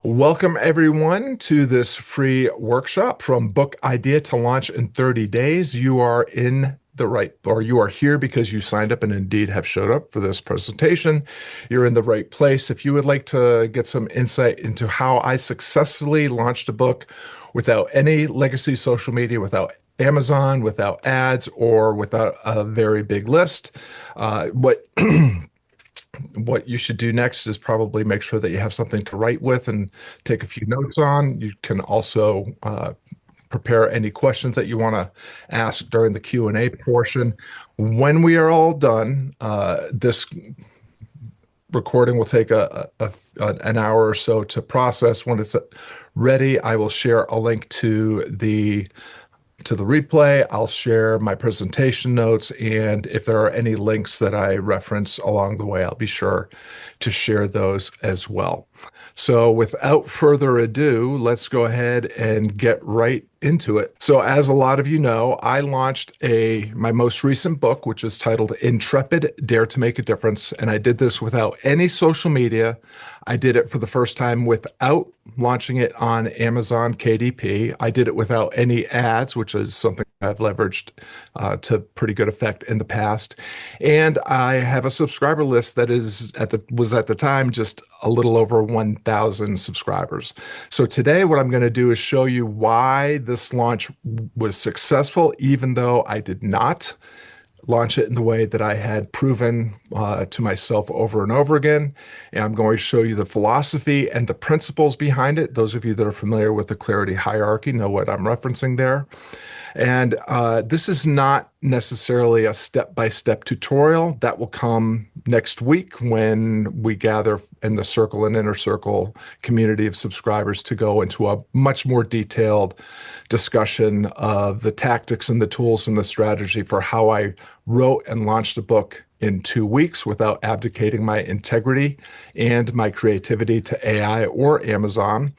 Welcome, everyone, to this free workshop from book idea to launch in 30 days. You are in the right, or you are here because you signed up and indeed have showed up for this presentation. You're in the right place. If you would like to get some insight into how I successfully launched a book without any legacy social media, without Amazon, without ads, or without a very big list, what what you should do next is probably make sure that you have something to write with and take a few notes on. You can also prepare any questions that you want to ask during the Q&A portion. When we are all done, this recording will take an hour or so to process. When it's ready, I will share a link to the replay. I'll share my presentation notes, and if there are any links that I reference along the way, I'll be sure to share those as well. So without further ado, let's go ahead and get right into it. So as a lot of you know, I launched my most recent book, which is titled Intrepid, Dare to Make a Difference. And I did this without any social media. I did it for the first time without launching it on Amazon KDP. I did it without any ads, which is something I've leveraged to pretty good effect in the past. And I have a subscriber list that was at the time just a little over 1,000 subscribers. So today what I'm going to do is show you why this launch was successful, even though I did not launch it in the way that I had proven to myself over and over again. And I'm going to show you the philosophy and the principles behind it. Those of you that are familiar with the clarity hierarchy know what I'm referencing there. And this is not necessarily a step-by-step tutorial. That will come next week when we gather in the Circle and Inner Circle community of subscribers to go into a much more detailed discussion of the tactics and the tools and the strategy for how I wrote and launched a book in 2 weeks without abdicating my integrity and my creativity to AI or Amazon.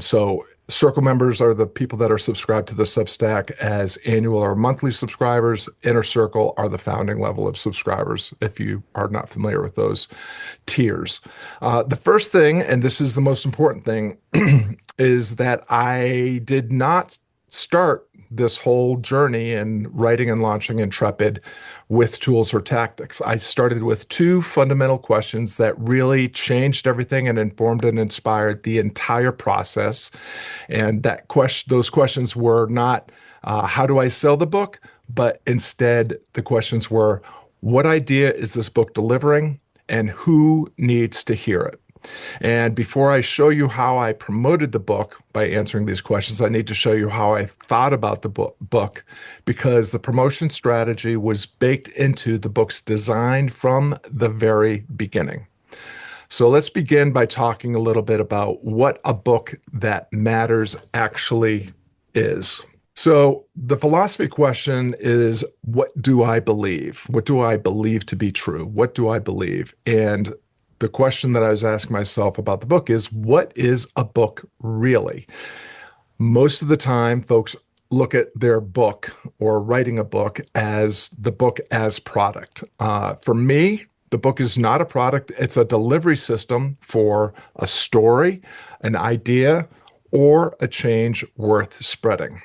So Circle members are the people that are subscribed to the Substack as annual or monthly subscribers. Inner Circle are the founding level of subscribers, if you are not familiar with those tiers. The first thing, and this is the most important thing, is that I did not start this whole journey in writing and launching Intrepid with tools or tactics. I started with two fundamental questions that really changed everything and informed and inspired the entire process. And those questions were not, how do I sell the book? But instead, the questions were, what idea is this book delivering and who needs to hear it? And before I show you how I promoted the book by answering these questions, I need to show you how I thought about the book, because the promotion strategy was baked into the book's design from the very beginning. So let's begin by talking a little bit about what a book that matters actually is. So the philosophy question is, what do I believe? What do I believe to be true? What do I believe? And the question that I was asking myself about the book is, what is a book really? Most of the time, folks look at their book or writing a book as the book as product. For me, the book is not a product. It's a delivery system for a story, an idea, or a change worth spreading.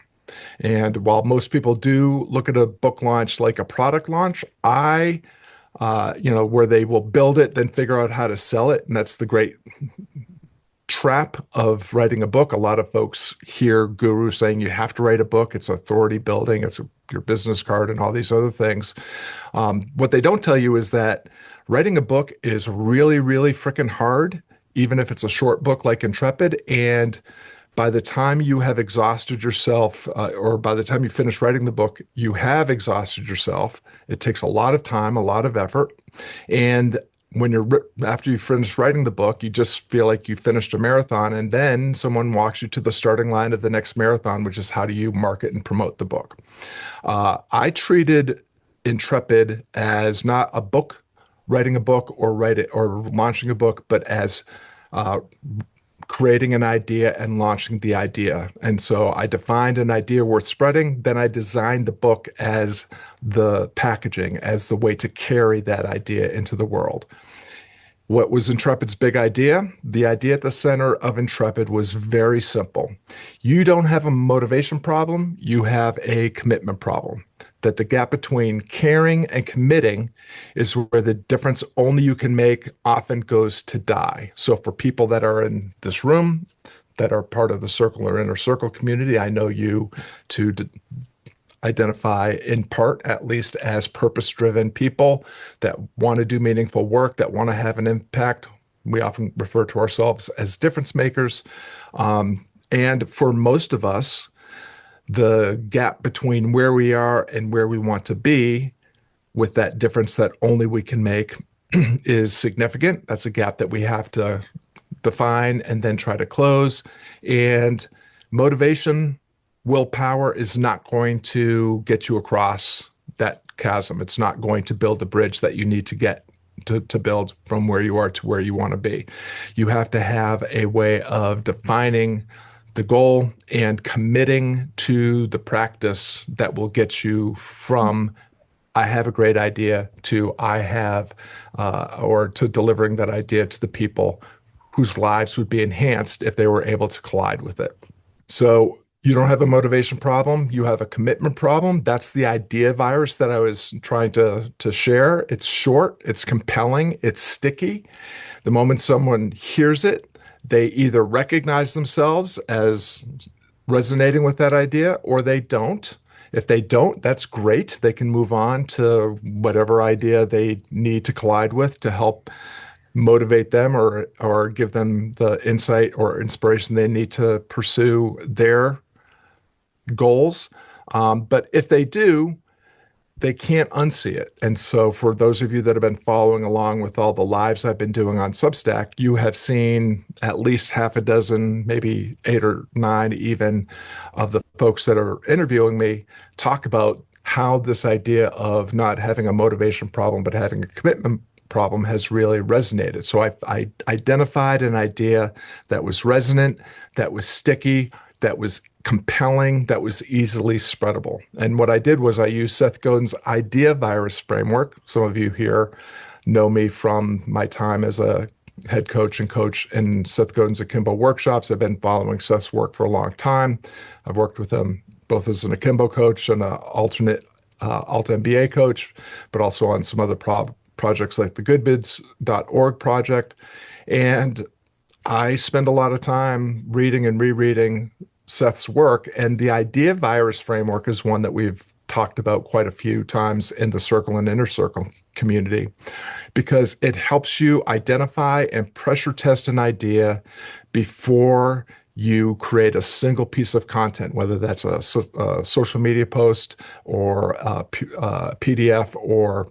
And while most people do look at a book launch like a product launch, where they will build it, then figure out how to sell it. And that's the great trap of writing a book. A lot of folks hear gurus saying you have to write a book. It's authority building. It's your business card and all these other things. What they don't tell you is that writing a book is really, really freaking hard, even if it's a short book like Intrepid. And by the time you have exhausted yourself, or by the time you finish writing the book, you have exhausted yourself. It takes a lot of time, a lot of effort. And after you finish writing the book, you just feel like you finished a marathon, and then someone walks you to the starting line of the next marathon, which is how do you market and promote the book. I treated Intrepid as not a book, writing a book or launching a book, but as creating an idea and launching the idea. And so I defined an idea worth spreading. Then I designed the book as the packaging, as the way to carry that idea into the world. What was Intrepid's big idea? The idea at the center of Intrepid was very simple. You don't have a motivation problem, you have a commitment problem. That the gap between caring and committing is where the difference only you can make often goes to die. So, for people that are in this room, that are part of the circle or inner circle community, I know you to identify in part, at least, as purpose-driven people that want to do meaningful work, that want to have an impact. We often refer to ourselves as difference makers. And for most of us, the gap between where we are and where we want to be, with that difference that only we can make, is significant. That's a gap that we have to define and then try to close. And motivation, willpower is not going to get you across that chasm. It's not going to build a bridge that you need to get to build from where you are to where you want to be. You have to have a way of defining the goal and committing to the practice that will get you from I have a great idea to I have, or to delivering that idea to the people whose lives would be enhanced if they were able to collide with it. So you don't have a motivation problem, you have a commitment problem. That's the idea virus that I was trying to share. It's short, it's compelling, it's sticky. The moment someone hears it, they either recognize themselves as resonating with that idea or they don't. If they don't, that's great. They can move on to whatever idea they need to collide with to help motivate them or give them the insight or inspiration they need to pursue their goals. But if they do, they can't unsee it. And so for those of you that have been following along with all the lives I've been doing on Substack, you have seen at least half a dozen, maybe 8 or 9 even, of the folks that are interviewing me talk about how this idea of not having a motivation problem, but having a commitment problem has really resonated. So I identified an idea that was resonant, that was sticky, that was compelling, that was easily spreadable. And what I did was I used Seth Godin's idea virus framework. Some of you here know me from my time as a head coach and coach in Seth Godin's Akimbo workshops. I've been following Seth's work for a long time. I've worked with him both as an Akimbo coach and an alternate Alt MBA coach, but also on some other projects like the goodbids.org project. And I spend a lot of time reading and rereading Seth's work, and the idea virus framework is one that we've talked about quite a few times in the circle and inner circle community, because it helps you identify and pressure test an idea before you create a single piece of content, whether that's a social media post or a PDF or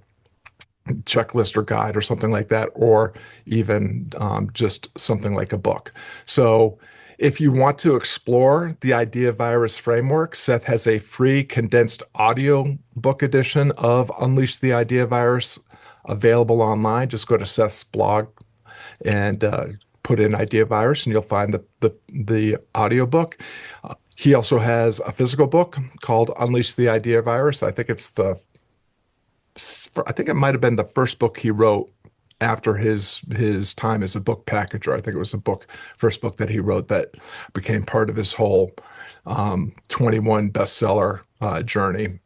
checklist or guide or something like that, or even just something like a book. So if you want to explore the idea virus framework, Seth has a free condensed audio book edition of Unleash the Idea Virus available online. Just go to Seth's blog and put in idea virus and you'll find the audio book. He also has a physical book called Unleash the Idea Virus. I think it might have been the first book he wrote after his time as a book packager. I think it was first book that he wrote that became part of his whole 21 bestseller journey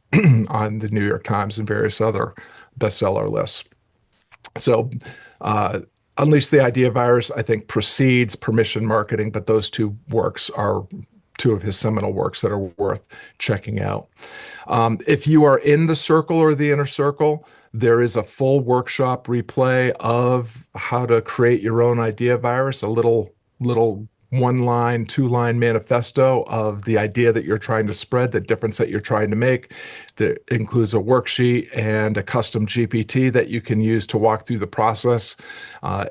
on the New York Times and various other bestseller lists. So Unleash the Idea Virus, I think, precedes Permission Marketing, but those two works are two of his seminal works that are worth checking out. If you are in the circle or the inner circle, there is a full workshop replay of how to create your own idea virus, a little 1-line, 2-line manifesto of the idea that you're trying to spread, the difference that you're trying to make. That includes a worksheet and a custom GPT that you can use to walk through the process.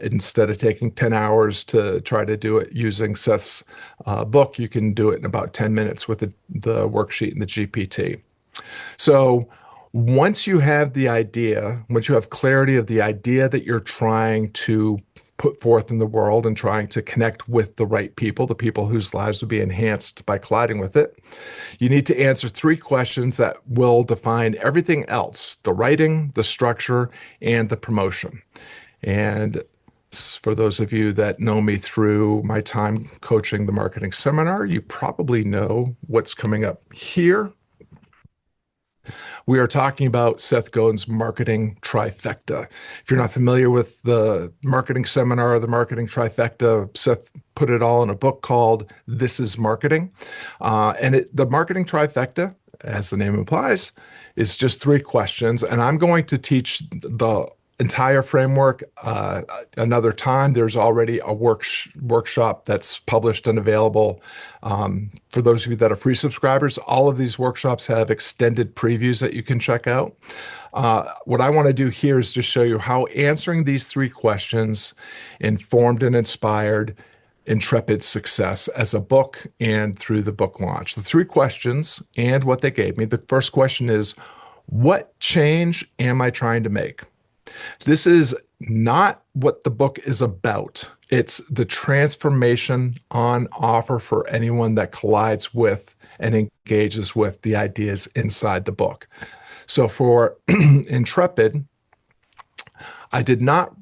Instead of taking 10 hours to try to do it using Seth's book, you can do it in about 10 minutes with the worksheet and the GPT. So once you have the idea, once you have clarity of the idea that you're trying to put forth in the world and trying to connect with the right people, the people whose lives will be enhanced by colliding with it, you need to answer 3 questions that will define everything else: the writing, the structure, and the promotion. And For those of you that know me through my time coaching the marketing seminar, you probably know what's coming up here. We are talking about Seth Godin's marketing trifecta. If you're not familiar with the marketing seminar or the marketing trifecta, Seth put it all in a book called This is Marketing. The marketing trifecta, as the name implies, is just 3 questions. And I'm going to teach the entire framework another time. There's already a workshop that's published and available. For those of you that are free subscribers, all of these workshops have extended previews that you can check out. What I want to do here is just show you how answering these 3 questions informed and inspired Intrepid's success as a book and through the book launch. The 3 questions and what they gave me. The first question is, what change am I trying to make? This is not what the book is about. It's the transformation on offer for anyone that collides with and engages with the ideas inside the book. So for Intrepid, I did not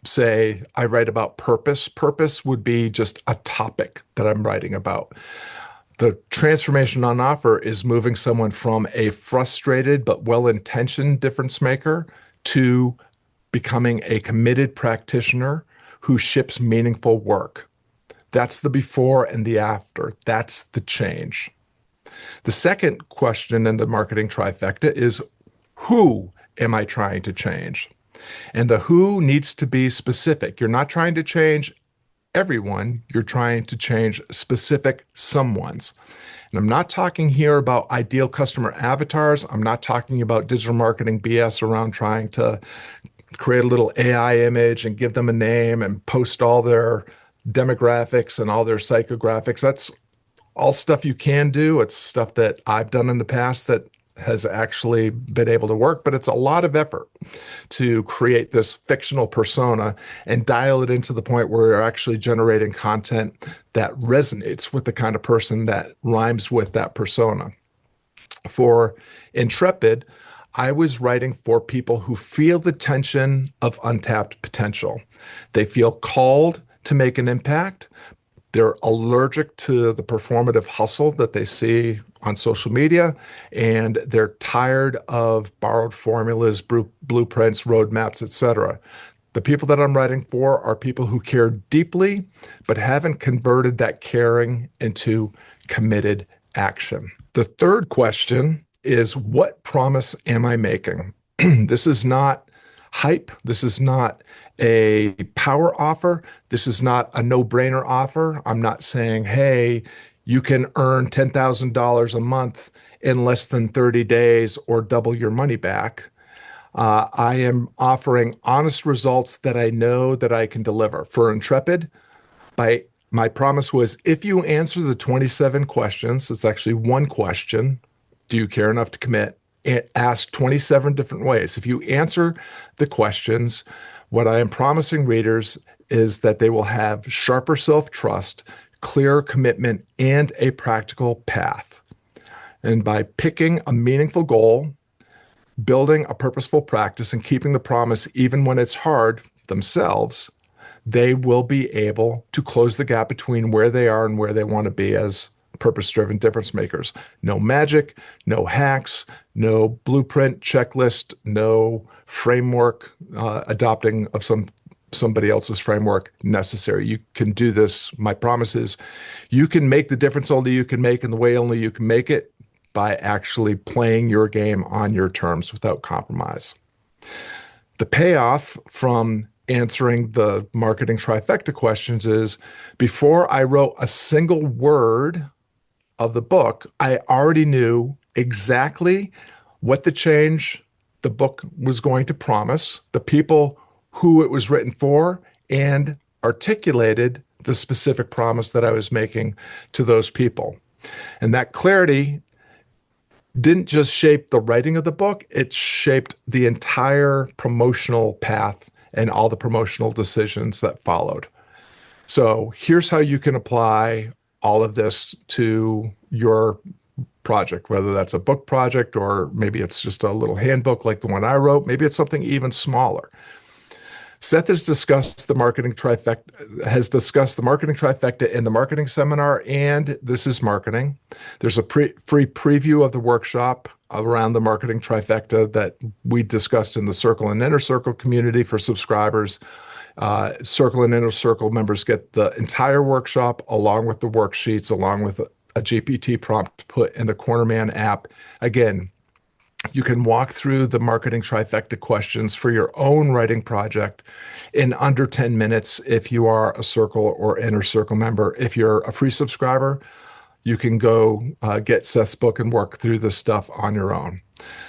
say I write about purpose. Purpose would be just a topic that I'm writing about. The transformation on offer is moving someone from a frustrated but well-intentioned difference maker to becoming a committed practitioner who ships meaningful work. That's the before and the after. That's the change. The second question in the marketing trifecta is, who am I trying to change? And the who needs to be specific. You're not trying to change everyone. You're trying to change specific someones. And I'm not talking here about ideal customer avatars. I'm not talking about digital marketing BS around trying to create a little AI image and give them a name and post all their demographics and all their psychographics. That's all stuff you can do. It's stuff that I've done in the past that has actually been able to work, but it's a lot of effort to create this fictional persona and dial it into the point where you're actually generating content that resonates with the kind of person that rhymes with that persona. For Intrepid, I was writing for people who feel the tension of untapped potential. They feel called to make an impact. They're allergic to the performative hustle that they see on social media, and they're tired of borrowed formulas, blueprints, roadmaps, etc. The people that I'm writing for are people who care deeply, but haven't converted that caring into committed action. The third question is, what promise am I making? This is not hype. This is not a power offer. This is not a no-brainer offer. I'm not saying, hey, you can earn $10,000 a month in less than 30 days or double your money back. I am offering honest results that I know that I can deliver. For Intrepid, my promise was, if you answer the 27 questions, it's actually one question, do you care enough to commit? And ask 27 different ways. If you answer the questions, what I am promising readers is that they will have sharper self-trust, clearer commitment, and a practical path. And by picking a meaningful goal, building a purposeful practice, and keeping the promise even when it's hard themselves, they will be able to close the gap between where they are and where they want to be as purpose-driven difference makers. No magic, no hacks, no blueprint, checklist, no framework, adopting of somebody else's framework necessary. You can do this. My promise is you can make the difference only you can make in the way only you can make it by actually playing your game on your terms without compromise. The payoff from answering the marketing trifecta questions is, before I wrote a single word of the book, I already knew exactly what the change the book was going to promise, the people who it was written for, and articulated the specific promise that I was making to those people. And that clarity didn't just shape the writing of the book, it shaped the entire promotional path and all the promotional decisions that followed. So here's how you can apply all of this to your project, whether that's a book project or maybe it's just a little handbook like the one I wrote. Maybe it's something even smaller. Seth has discussed the marketing trifecta in the marketing seminar, and this is marketing. There's a free preview of the workshop around the marketing trifecta that we discussed in the Circle and Inner Circle community for subscribers. Circle and Inner Circle members get the entire workshop along with the worksheets, along with a GPT prompt put in the Cornerman app. Again, you can walk through the marketing trifecta questions for your own writing project in under 10 minutes if you are a Circle or Inner Circle member. If you're a free subscriber, you can go get Seth's book and work through this stuff on your own.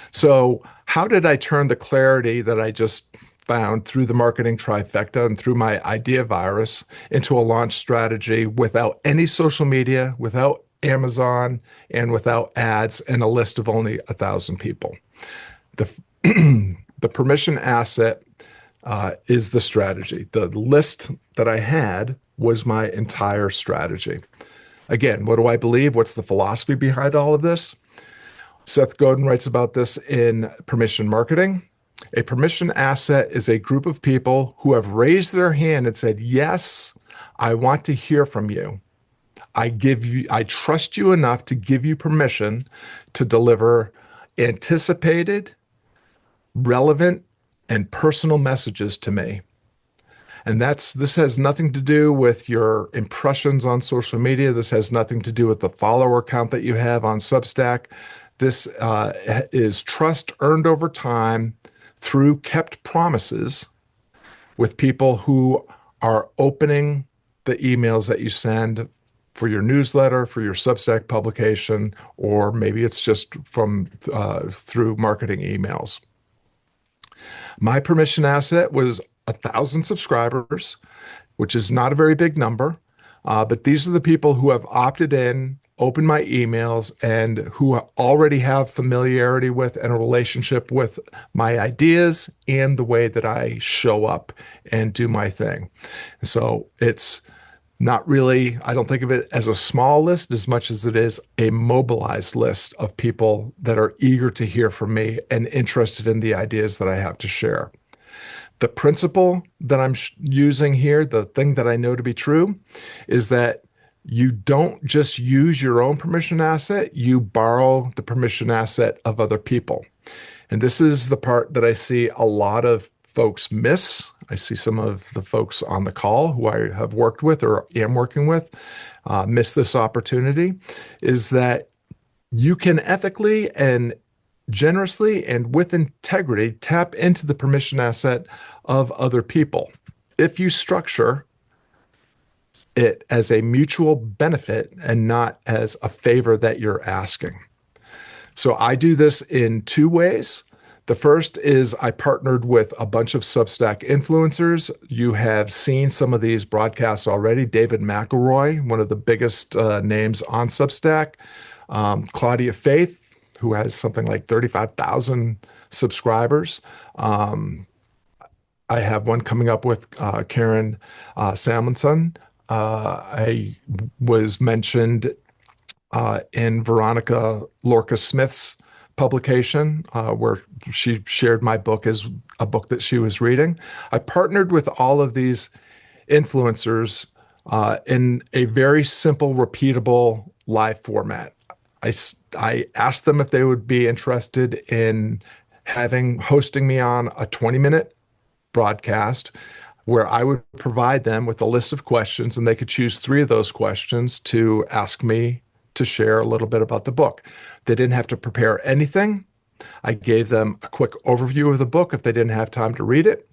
So how did I turn the clarity that I just found through the marketing trifecta and through my idea virus into a launch strategy without any social media, without Amazon, and without ads, and a list of only 1,000 people? The the permission asset is the strategy. The list that I had was my entire strategy. Again, what do I believe? What's the philosophy behind all of this? Seth Godin writes about this in Permission Marketing. A permission asset is a group of people who have raised their hand and said, yes, I want to hear from you. I trust you enough to give you permission to deliver anticipated, relevant, and personal messages to me. And this has nothing to do with your impressions on social media. This has nothing to do with the follower count that you have on Substack. This is trust earned over time through kept promises with people who are opening the emails that you send for your newsletter, for your Substack publication, or maybe it's just from through marketing emails. My permission asset was 1,000 subscribers, which is not a very big number, but these are the people who have opted in, opened my emails, and who already have familiarity with and a relationship with my ideas and the way that I show up and do my thing. So it's not really, I don't think of it as a small list as much as it is a mobilized list of people that are eager to hear from me and interested in the ideas that I have to share. The principle that I'm using here, the thing that I know to be true, is that you don't just use your own permission asset, you borrow the permission asset of other people. And this is the part that I see a lot of folks miss. I see some of the folks on the call who I have worked with or am working with miss this opportunity, is that you can ethically and generously and with integrity tap into the permission asset of other people if you structure it as a mutual benefit and not as a favor that you're asking. So I do this in two ways. The first is I partnered with a bunch of Substack influencers. You have seen some of these broadcasts already. David McElroy, one of the biggest names on Substack. Claudia Faith, who has something like 35,000 subscribers. I have one coming up with Karen Samuelson. I was mentioned in Veronica Lorca Smith's publication where she shared my book as a book that she was reading. I partnered with all of these influencers in a very simple, repeatable live format. I asked them if they would be interested in hosting me on a 20-minute broadcast where I would provide them with a list of questions, and they could choose 3 of those questions to ask me to share a little bit about the book. They didn't have to prepare anything. I gave them a quick overview of the book if they didn't have time to read it.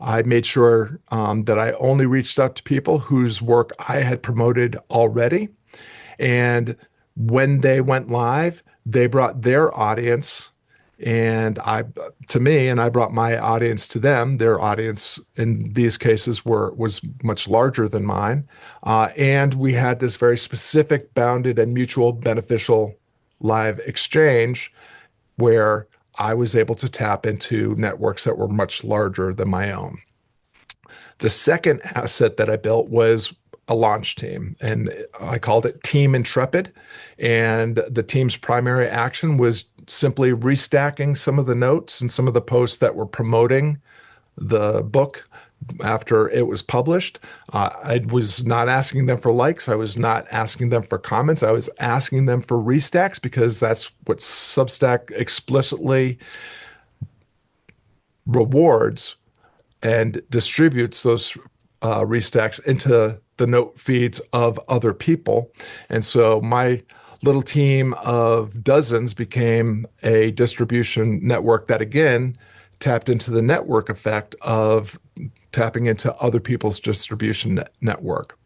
I made sure that I only reached out to people whose work I had promoted already. And when they went live, they brought their audience to me, and I brought my audience to them. Their audience in these cases was much larger than mine. And we had this very specific, bounded, and mutual beneficial live exchange where I was able to tap into networks that were much larger than my own. The second asset that I built was a launch team, and I called it Team Intrepid. And the team's primary action was simply restacking some of the notes and some of the posts that were promoting the book after it was published. I was not asking them for likes. I was not asking them for comments. I was asking them for restacks because that's what Substack explicitly rewards and distributes those restacks into the note feeds of other people. And so my little team of dozens became a distribution network that, again, tapped into the network effect of tapping into other people's distribution network.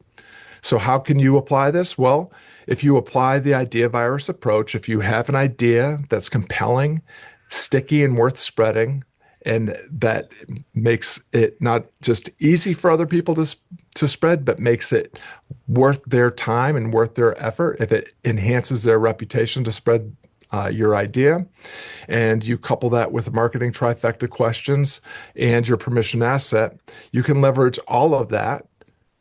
So how can you apply this? Well, if you apply the idea virus approach, if you have an idea that's compelling, sticky, and worth spreading, and that makes it not just easy for other people to spread, but makes it worth their time and worth their effort, if it enhances their reputation to spread your idea, and you couple that with marketing trifecta questions and your permission asset, you can leverage all of that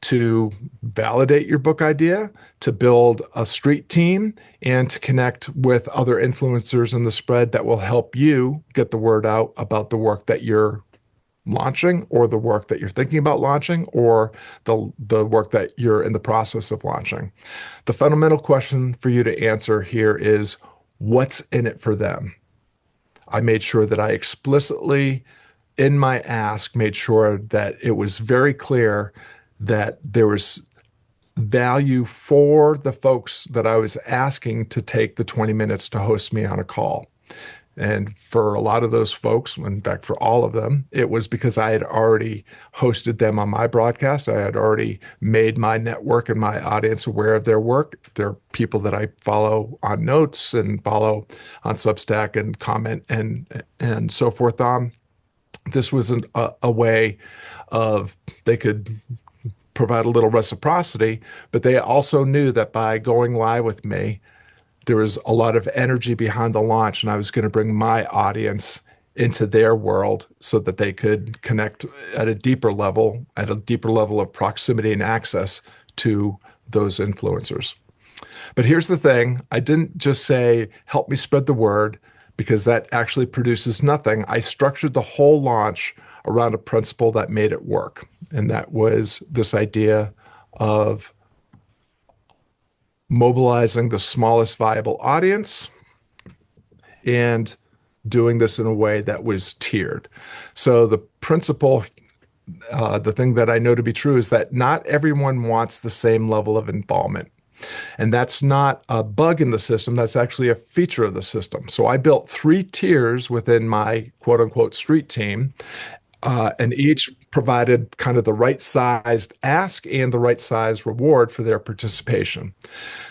to validate your book idea, to build a street team, and to connect with other influencers in the spread that will help you get the word out about the work that you're launching, or the work that you're thinking about launching, or the work that you're in the process of launching. The fundamental question for you to answer here is, what's in it for them? I made sure that I explicitly, in my ask, made sure that it was very clear that there was value for the folks that I was asking to take the 20 minutes to host me on a call. And for a lot of those folks, in fact, for all of them, it was because I had already hosted them on my broadcast. I had already made my network and my audience aware of their work. They're people that I follow on Notes and follow on Substack and comment and so forth on. This was a way of they could provide a little reciprocity, but they also knew that by going live with me, there was a lot of energy behind the launch, and I was going to bring my audience into their world so that they could connect at a deeper level of proximity and access to those influencers. But here's the thing. I didn't just say, help me spread the word, because that actually produces nothing. I structured the whole launch around a principle that made it work. And that was this idea of mobilizing the smallest viable audience and doing this in a way that was tiered. So the principle, the thing that I know to be true, is that not everyone wants the same level of involvement. And that's not a bug in the system. That's actually a feature of the system. So I built 3 tiers within my quote unquote street team, and each provided kind of the right sized ask and the right size reward for their participation.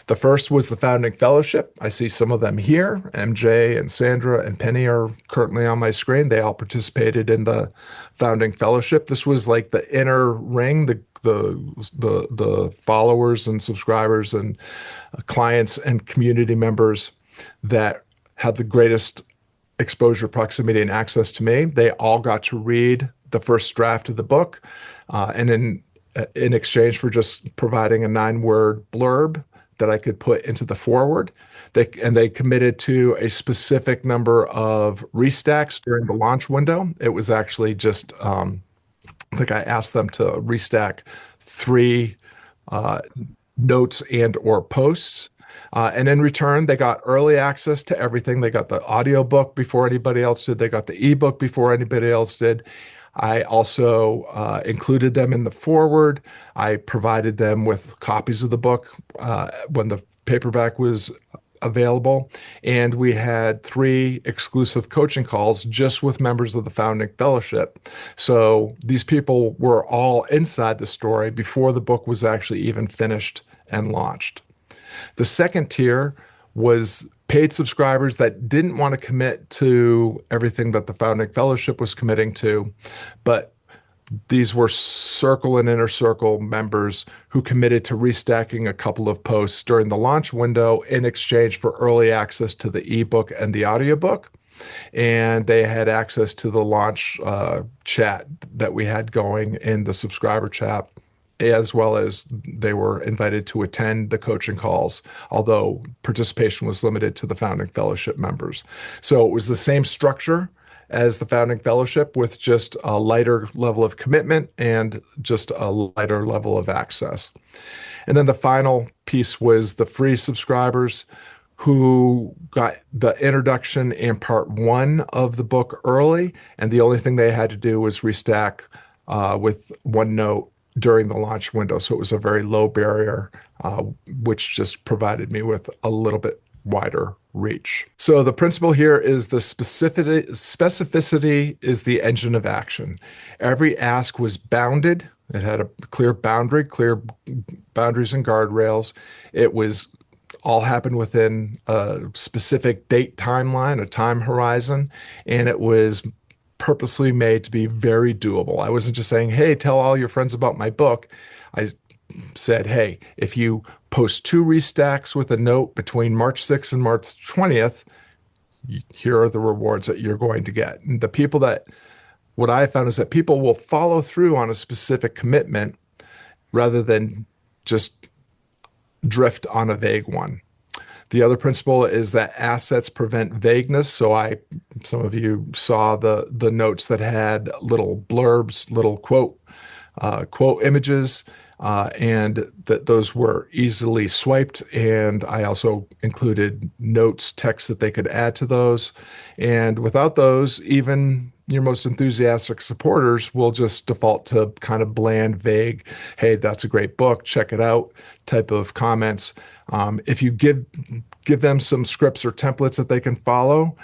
The first was the founding fellowship. I see some of them here. MJ and Sandra and Penny are currently on my screen. They all participated in the founding fellowship. This was like the inner ring, the followers and subscribers and clients and community members that had the greatest exposure, proximity, and access to me. They all got to read the first draft of the book, and in exchange for just providing a 9-word blurb that I could put into the foreword, they committed to a specific number of restacks during the launch window. It was actually just I think I asked them to restack 3 notes and or posts. And in return, they got early access to everything. They got the audiobook before anybody else did. They got the ebook before anybody else did. I also included them in the foreword. I provided them with copies of the book when the paperback was available. And we had 3 exclusive coaching calls just with members of the founding fellowship. So these people were all inside the story before the book was actually even finished and launched. The second tier was paid subscribers that didn't want to commit to everything that the founding fellowship was committing to, but these were circle and inner circle members who committed to restacking a couple of posts during the launch window in exchange for early access to the ebook and the audiobook. And they had access to the launch chat that we had going in the subscriber chat, as well as they were invited to attend the coaching calls, although participation was limited to the founding fellowship members. So it was the same structure as the founding fellowship with just a lighter level of commitment and just a lighter level of access. And then the final piece was the free subscribers who got the introduction and part one of the book early. And the only thing they had to do was restack with OneNote during the launch window. So it was a very low barrier, which just provided me with a little bit wider reach. So the principle here is the specificity is the engine of action. Every ask was bounded. It had a clear boundary, clear boundaries and guardrails. It was all happened within a specific date timeline, a time horizon, and it was purposely made to be very doable. I wasn't just saying, hey, tell all your friends about my book. I said, hey, if you post 2 restacks with a note between March 6th and March 20th, here are the rewards that you're going to get. And what I found is that people will follow through on a specific commitment rather than just drift on a vague one. The other principle is that assets prevent vagueness. So some of you saw the notes that had little blurbs, little quote images, and that those were easily swiped. And I also included notes, text that they could add to those. And without those, even your most enthusiastic supporters will just default to kind of bland, vague, hey, that's a great book, check it out type of comments. If you give them some scripts or templates that they can follow,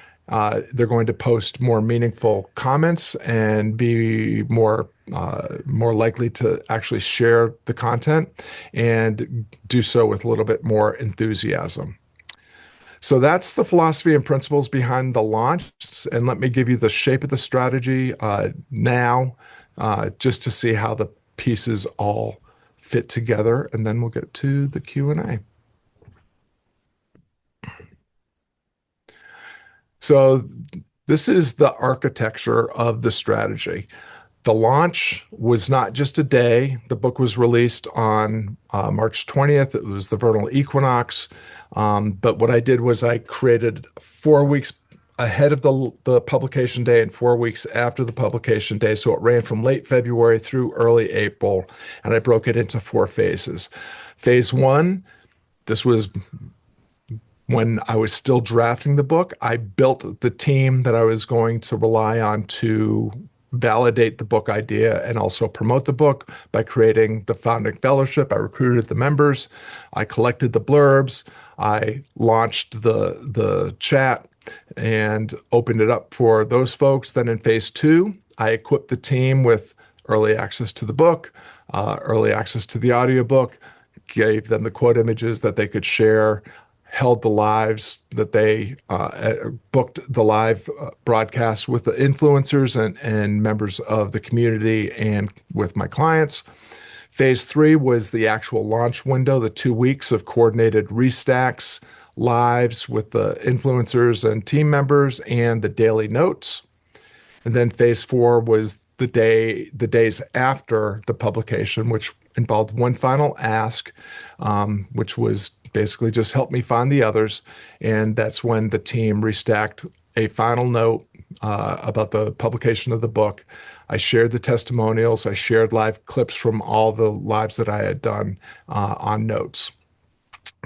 they're going to post more meaningful comments and be more likely to actually share the content and do so with a little bit more enthusiasm. So that's the philosophy and principles behind the launch. And let me give you the shape of the strategy now, just to see how the pieces all fit together. And then we'll get to the Q&A. So this is the architecture of the strategy. The launch was not just a day. The book was released on March 20th. It was the vernal equinox. But what I did was I created 4 weeks ahead of the publication day and 4 weeks after the publication day. So it ran from late February through early April. And I broke it into 4 phases. Phase 1, this was when I was still drafting the book. I built the team that I was going to rely on to validate the book idea and also promote the book by creating the founding fellowship. I recruited the members. I collected the blurbs. I launched the chat and opened it up for those folks. Then in phase 2, I equipped the team with early access to the book, early access to the audiobook, gave them the quote images that they could share, held the lives that they booked the live broadcasts with the influencers and members of the community and with my clients. Phase 3 was the actual launch window, the 2 weeks of coordinated restacks, lives with the influencers and team members, and the daily notes. And then phase 4 was the days after the publication, which involved one final ask, which was basically just help me find the others. And that's when the team restacked a final note about the publication of the book. I shared the testimonials. I shared live clips from all the lives that I had done on notes.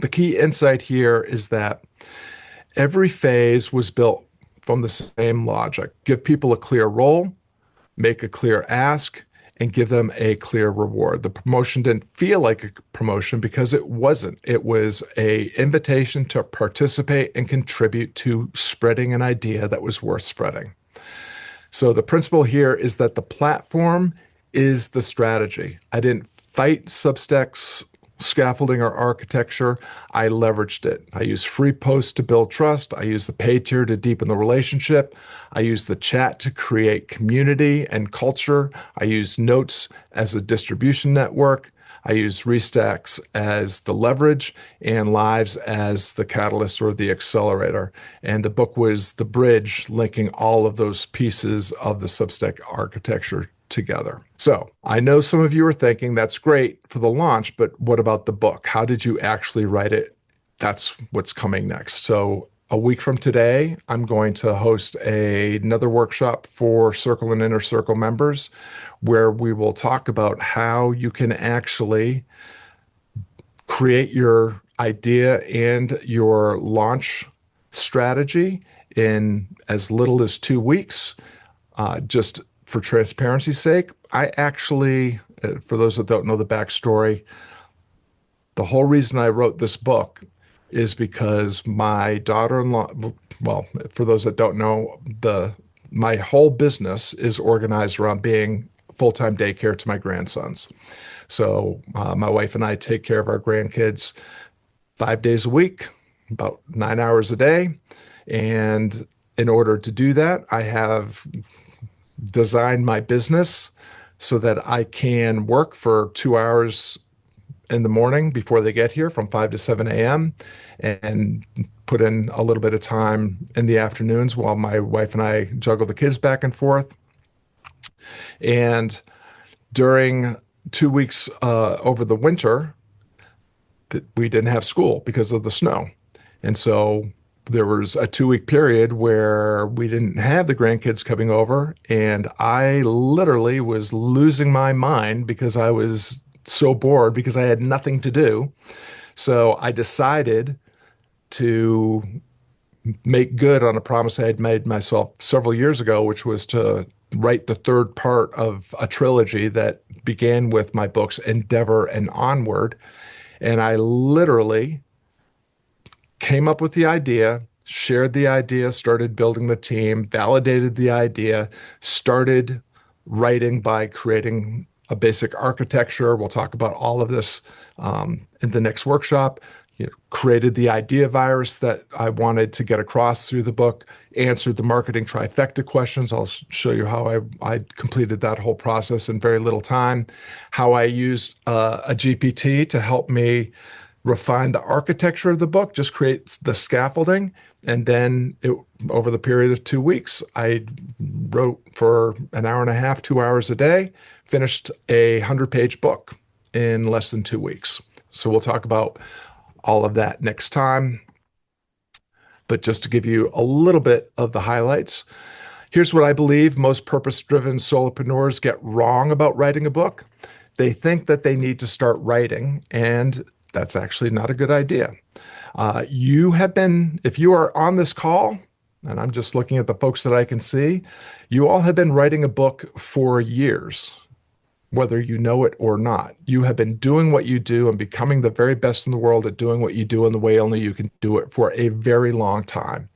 The key insight here is that every phase was built from the same logic. Give people a clear role, make a clear ask, and give them a clear reward. The promotion didn't feel like a promotion because it wasn't. It was an invitation to participate and contribute to spreading an idea that was worth spreading. So the principle here is that the platform is the strategy. I didn't fight Substack's scaffolding or architecture. I leveraged it. I used free posts to build trust. I used the paid tier to deepen the relationship. I used the chat to create community and culture. I used notes as a distribution network. I used restacks as the leverage and lives as the catalyst or the accelerator. And the book was the bridge linking all of those pieces of the Substack architecture together. So I know some of you are thinking that's great for the launch, but what about the book? How did you actually write it? That's what's coming next. So a week from today, I'm going to host another workshop for Circle and Inner Circle members where we will talk about how you can actually create your idea and your launch strategy in as little as 2 weeks. Just for transparency's sake, I actually, for those that don't know the backstory, the whole reason I wrote this book is because my daughter-in-law, well, for those that don't know, my whole business is organized around being full-time daycare to my grandsons. So my wife and I take care of our grandkids 5 days a week, about 9 hours a day. And in order to do that, I have designed my business so that I can work for 2 hours in the morning before they get here from 5 to 7 a.m. and put in a little bit of time in the afternoons while my wife and I juggle the kids back and forth. And during 2 weeks over the winter, we didn't have school because of the snow. And so there was a 2 week period where we didn't have the grandkids coming over. And I literally was losing my mind because I was so bored because I had nothing to do. So I decided to make good on a promise I had made myself several years ago, which was to write the third part of a trilogy that began with my books Endeavor and Onward. And I literally came up with the idea, shared the idea, started building the team, validated the idea, started writing by creating a basic architecture. We'll talk about all of this in the next workshop. Created the idea virus that I wanted to get across through the book, answered the marketing trifecta questions. I'll show you how I completed that whole process in very little time, how I used a GPT to help me refine the architecture of the book, just create the scaffolding. And then over the period of 2 weeks, I wrote for an hour and a half, 2 hours a day, finished a 100-page book in less than 2 weeks. So we'll talk about all of that next time. But just to give you a little bit of the highlights, here's what I believe most purpose-driven solopreneurs get wrong about writing a book. They think that they need to start writing, and that's actually not a good idea. If you are on this call, and I'm just looking at the folks that I can see, you all have been writing a book for years. Whether you know it or not, you have been doing what you do and becoming the very best in the world at doing what you do in the way only you can do it for a very long time.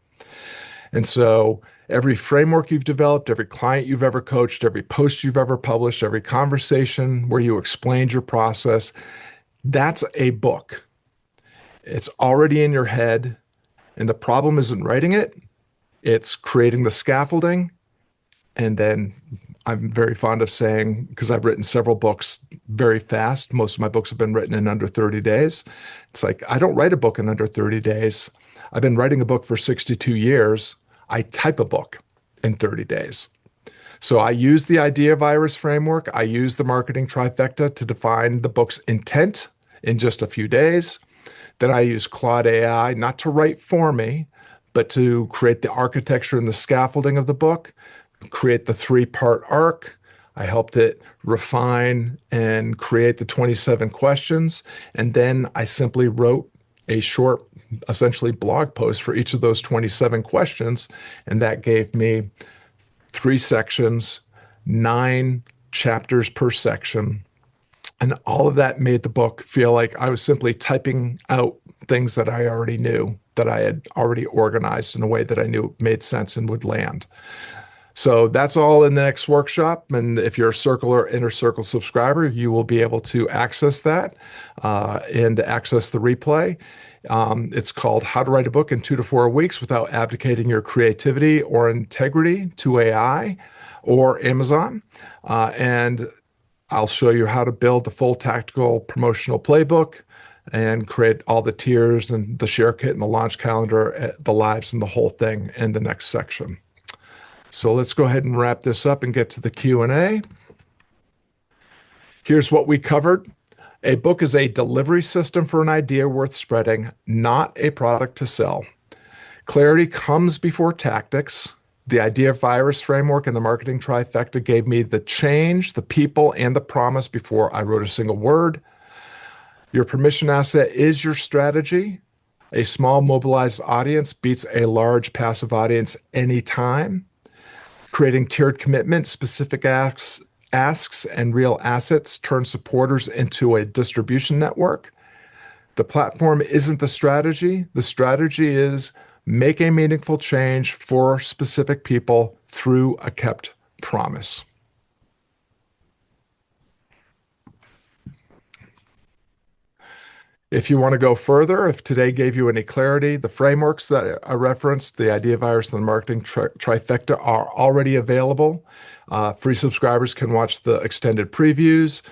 And so every framework you've developed, every client you've ever coached, every post you've ever published, every conversation where you explained your process, that's a book. It's already in your head. And the problem isn't writing it. It's creating the scaffolding. And then I'm very fond of saying, because I've written several books very fast, most of my books have been written in under 30 days. It's like, I don't write a book in under 30 days. I've been writing a book for 62 years. I type a book in 30 days. So I use the idea virus framework. I use the marketing trifecta to define the book's intent in just a few days. Then I use Claude AI, not to write for me, but to create the architecture and the scaffolding of the book, create the 3-part arc. I helped it refine and create the 27 questions. And then I simply wrote a short, essentially blog post for each of those 27 questions. And that gave me 3 sections, 9 chapters per section. And all of that made the book feel like I was simply typing out things that I already knew, that I had already organized in a way that I knew made sense and would land. So that's all in the next workshop. And if you're a Circle or Inner Circle subscriber, you will be able to access that and access the replay. It's called How to Write a Book in 2 to 4 Weeks Without Abdicating Your Creativity or Integrity to AI or Amazon. And I'll show you how to build the full tactical promotional playbook and create all the tiers and the share kit and the launch calendar, the lives and the whole thing in the next section. So let's go ahead and wrap this up and get to the Q&A. Here's what we covered. A book is a delivery system for an idea worth spreading, not a product to sell. Clarity comes before tactics. The idea virus framework and the marketing trifecta gave me the change, the people, and the promise before I wrote a single word. Your permission asset is your strategy. A small mobilized audience beats a large passive audience anytime. Creating tiered commitment, specific asks, and real assets turn supporters into a distribution network. The platform isn't the strategy. The strategy is make a meaningful change for specific people through a kept promise. If you want to go further, if today gave you any clarity, the frameworks that I referenced, the idea virus and the marketing trifecta are already available. Free subscribers can watch the extended previews.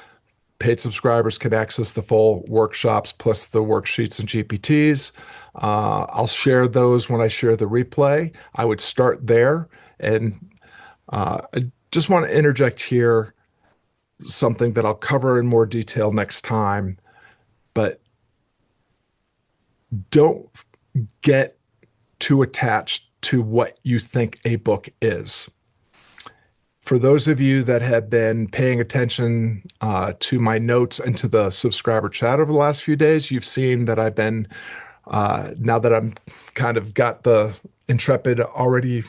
Paid subscribers can access the full workshops plus the worksheets and GPTs. I'll share those when I share the replay. I would start there. And I just want to interject here something that I'll cover in more detail next time. But don't get too attached to what you think a book is. For those of you that have been paying attention to my notes and to the subscriber chat over the last few days, you've seen that I've been, now that I'm kind of got the Intrepid already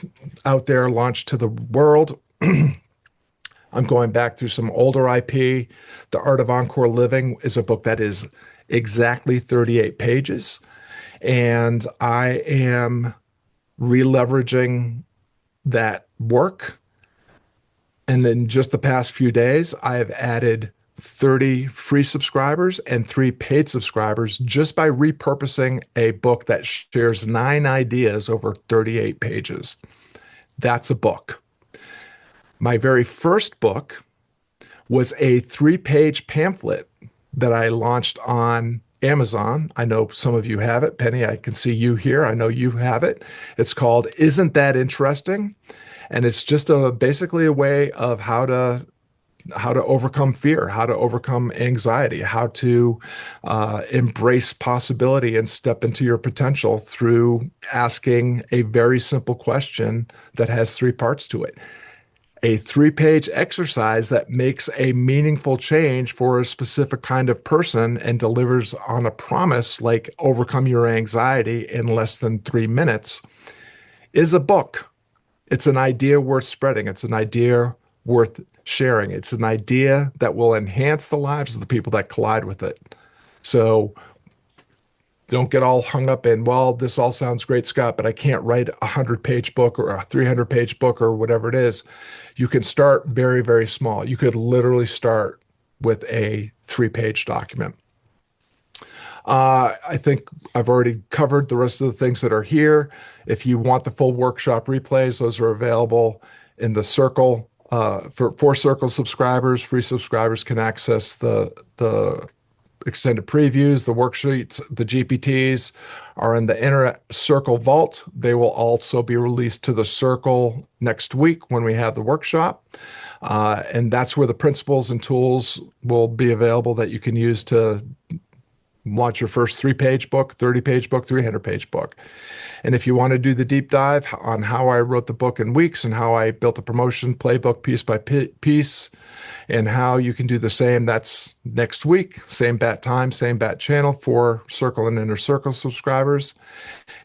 out there, launched to the world, I'm going back through some older IP. The Art of Encore Living is a book that is exactly 38 pages. And I am re-leveraging that work. And in just the past few days, I have added 30 free subscribers and 3 paid subscribers just by repurposing a book that shares 9 ideas over 38 pages. That's a book. My very first book was a 3-page pamphlet that I launched on Amazon. I know some of you have it. Penny, I can see you here. I know you have it. It's called Isn't That Interesting? And it's just basically a way of how to overcome fear, how to overcome anxiety, how to embrace possibility and step into your potential through asking a very simple question that has 3 parts to it. A 3-page exercise that makes a meaningful change for a specific kind of person and delivers on a promise like overcome your anxiety in less than 3 minutes is a book. It's an idea worth spreading. It's an idea worth sharing. It's an idea that will enhance the lives of the people that collide with it. So don't get all hung up in, well, this all sounds great, Scott, but I can't write a 100-page book or a 300-page book or whatever it is. You can start very, very small. You could literally start with a 3-page document. I think I've already covered the rest of the things that are here. If you want the full workshop replays, those are available in the Circle. For Circle subscribers, free subscribers can access the extended previews, the worksheets, the GPTs are in the inner Circle vault. They will also be released to the Circle next week when we have the workshop. And that's where the principles and tools will be available that you can use to launch your first 3-page book, 30-page book, 300-page book. And if you want to do the deep dive on how I wrote the book in weeks and how I built a promotion playbook piece by piece and how you can do the same, that's next week, same bat time, same bat channel for Circle and Inner Circle subscribers.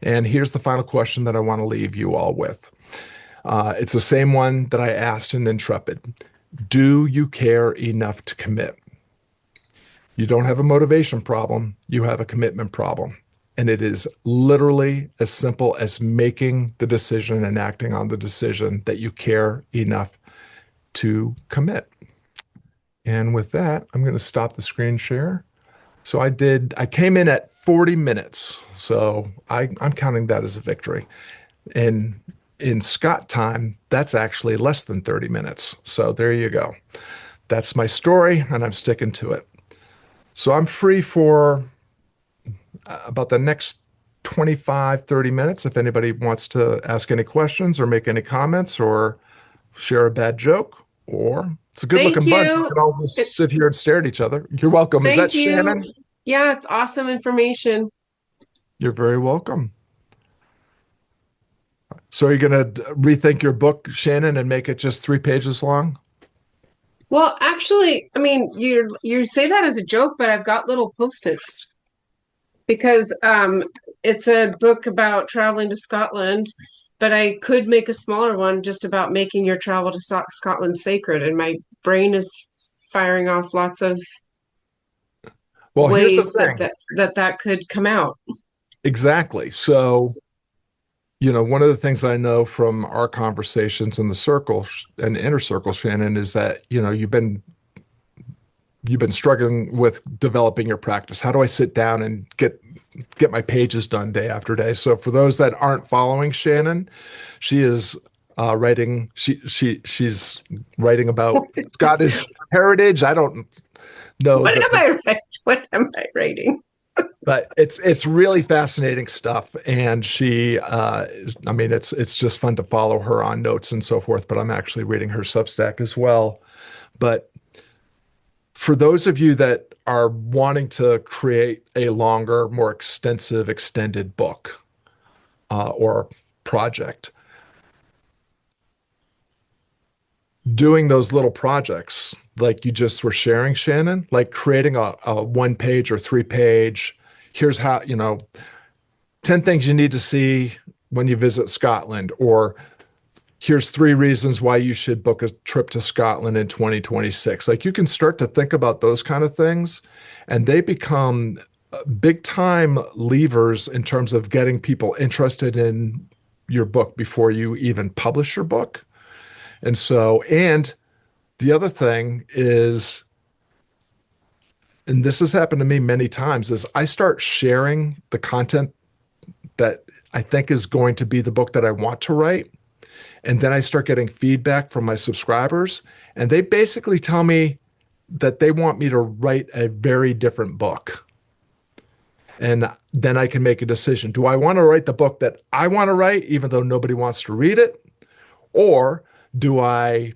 And here's the final question that I want to leave you all with. It's the same one that I asked in Intrepid. Do you care enough to commit? You don't have a motivation problem, you have a commitment problem. And it is literally as simple as making the decision and acting on the decision that you care enough to commit. And with that, I'm going to stop the screen share. So I came in at 40 minutes. So I'm counting that as a victory. And in Scott time, that's actually less than 30 minutes. So there you go. That's my story, and I'm sticking to it. So I'm free for about the next 25, 30 minutes. If anybody wants to ask any questions or make any comments or share a bad joke, or it's a good Thank looking bunch. you. We can all just sit here and stare at each other. You're welcome. Is that Thank you. Shannon? Yeah, it's awesome information. You're very welcome. So are you going to rethink your book, Shannon, and make it just 3 pages long? Well, actually, I mean, you say that as a joke, but I've got little post-its because it's a book about traveling to Scotland, but I could make a smaller one just about making your travel to Scotland sacred, and my brain is firing off lots of Well, here's the ways thing. that could come out. Exactly. So, one of the things I know from our conversations in the circle and inner circle, Shannon, is that, you've been struggling with developing your practice. How do I sit down and get my pages done day after day? So for those that aren't following Shannon, she is writing. She's writing about Scottish heritage. I don't know What the, am the I writing? What am I writing? but it's really fascinating stuff. And I mean, it's just fun to follow her on notes and so forth. But I'm actually reading her Substack as well. But for those of you that are wanting to create a longer, more extensive, extended book or project, doing those little projects like you just were sharing, Shannon, like creating a 1 page or 3 page, here's how, 10 things you need to see when you visit Scotland, or here's 3 reasons why you should book a trip to Scotland in 2026. Like you can start to think about those kind of things, and they become big time levers in terms of getting people interested in your book before you even publish your book. And the other thing is, and this has happened to me many times, is I start sharing the content that I think is going to be the book that I want to write. And then I start getting feedback from my subscribers, and they basically tell me that they want me to write a very different book. And then I can make a decision. Do I want to write the book that I want to write, even though nobody wants to read it? Or do I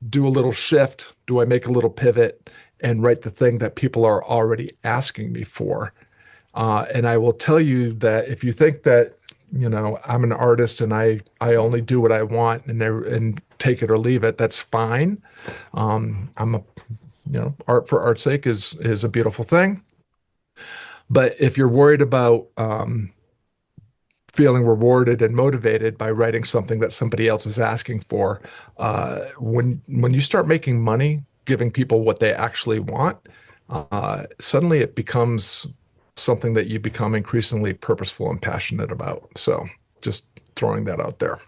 do a little shift? Do I make a little pivot and write the thing that people are already asking me for? And I will tell you that if you think that, I'm an artist and I only do what I want and take it or leave it, that's fine. I'm a, art for art's sake is a beautiful thing. But if you're worried about feeling rewarded and motivated by writing something that somebody else is asking for, when you start making money, giving people what they actually want, suddenly it becomes something that you become increasingly purposeful and passionate about. So just throwing that out there.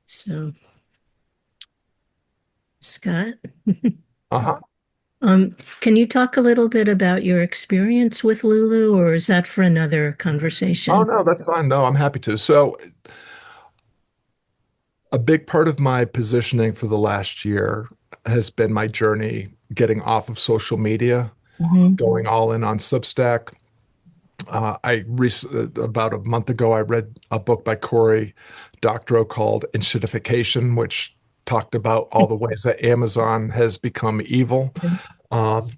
So, Scott, Uh-huh. um, can you talk a little bit about your experience with Lulu, or is that for another Oh, conversation? no, that's fine. No, I'm happy to. So a big part of my positioning for the last year has been my journey getting off of social media, Mhm. going all in on Substack. About a month ago, I read a book by Cory Doctorow called Enshittification, which talked about all the ways that Amazon has become evil. Um,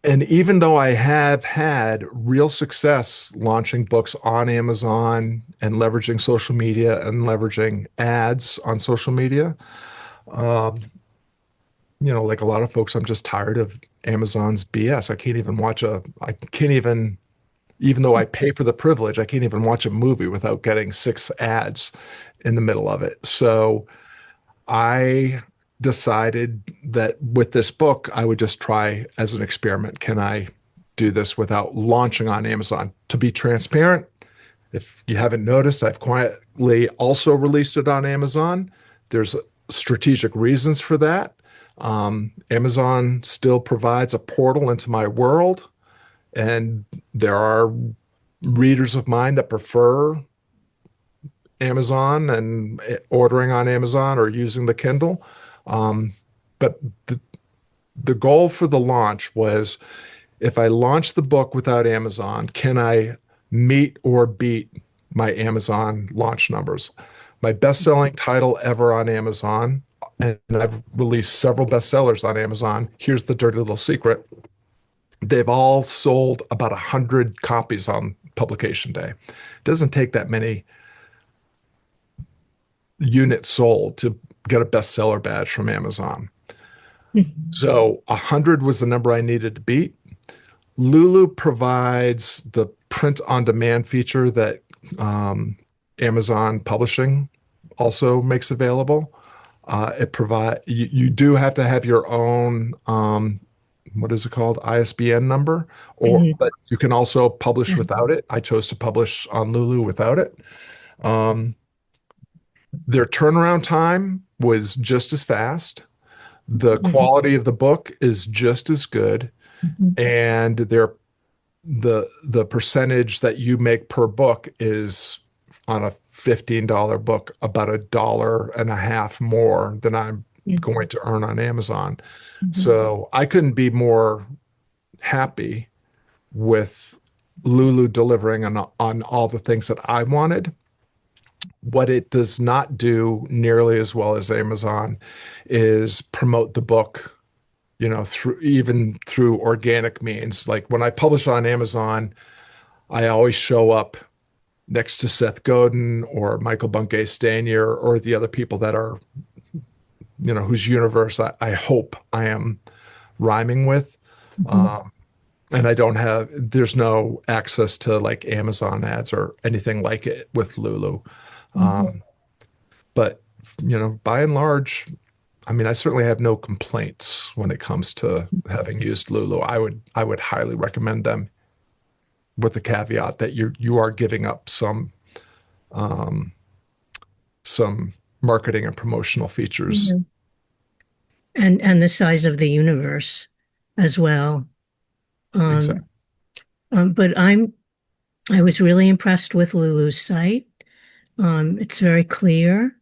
and even though I have had real success launching books on Amazon and leveraging social media and leveraging ads on social media, um, like a lot of folks, I'm just tired of Amazon's BS. I can't even though I pay for the privilege, I can't even watch a movie without getting 6 ads in the middle of it. So I decided that with this book, I would just try as an experiment. Can I do this without launching on Amazon? To be transparent, if you haven't noticed, I've quietly also released it on Amazon. There's strategic reasons for that. Amazon still provides a portal into my world, and there are readers of mine that prefer Amazon and ordering on Amazon or using the Kindle. Um, but the goal for the launch was, if I launch the book without Amazon, can I meet or beat my Amazon launch numbers? My best-selling title ever on Amazon, and I've released several bestsellers on Amazon. Here's the dirty little secret. They've all sold about 100 copies on publication day. It doesn't take that many units sold to get a bestseller badge from Amazon. Mhm. So 100 was the number I needed to beat. Lulu provides the print on demand feature that Amazon Publishing also makes available. You do have to have your own what is it called, ISBN number, or Mhm. but you can also publish Yeah. without it. I chose to publish on Lulu without it. Um, their turnaround time was just as fast. The Mhm. quality of the book is just as good, Mhm. and the percentage that you make per book is on a $15 book about $1.50 more than I'm going to earn on Amazon. Mhm. So I couldn't be more happy with Lulu delivering on all the things that I wanted. What it does not do nearly as well as Amazon is promote the book, through organic means. Like when I publish on Amazon, I always show up next to Seth Godin or Michael Bungay Stanier or the other people that are, whose universe I hope I am rhyming with. Mhm. Um, and there's no access to like Amazon ads or anything like it with Lulu. Mhm. Um, but, by and large, I mean, I certainly have no complaints when it comes to having used Lulu. I would highly recommend them with the caveat that you are giving up um, some marketing and promotional features. Yeah. And the size of the universe as well. Exactly. Um, but I was really impressed with Lulu's site. It's very clear.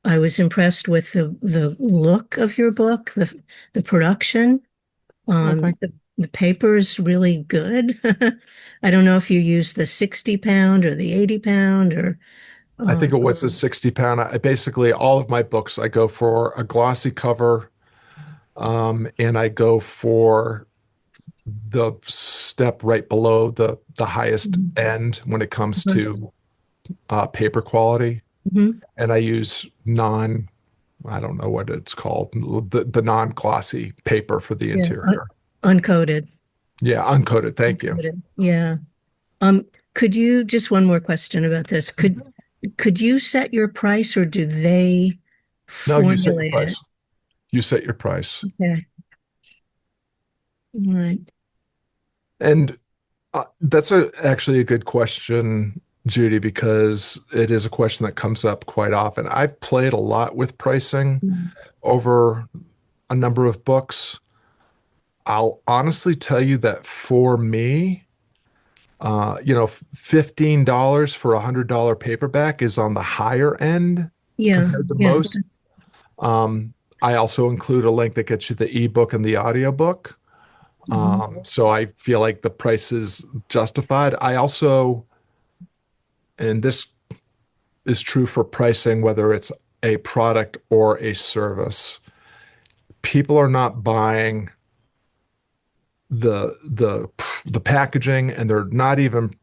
I was impressed with the look of your book, the production. Well, thank The paper is really good. I don't know if you use the 60 pound or the 80 pound or I think um, it was a 60 pound. I basically all of my books, I go for a glossy cover, and I go for the step right below the highest end when it comes to paper quality. Mhm. And I use I don't know what it's called, the non-glossy paper for the Yeah, interior. uncoated. Yeah, uncoated. Thank you. Uncoated. Yeah. Could you just one more question about this? Could you set your price or do they No, you set your formulate price. it? You set your price. Okay. All right. And that's actually a good question, Judy, because it is a question that comes up quite often. I've played a lot with pricing over a number of books. I'll honestly tell you that for me, $15 for a $100 paperback is on the higher end Yeah. compared to Yeah. most. Um, I also include a link that gets you the ebook and the audiobook. Mhm. So I feel like the price is justified. I also, and this is true for pricing, whether it's a product or a service, people are not buying the the the packaging and they're not even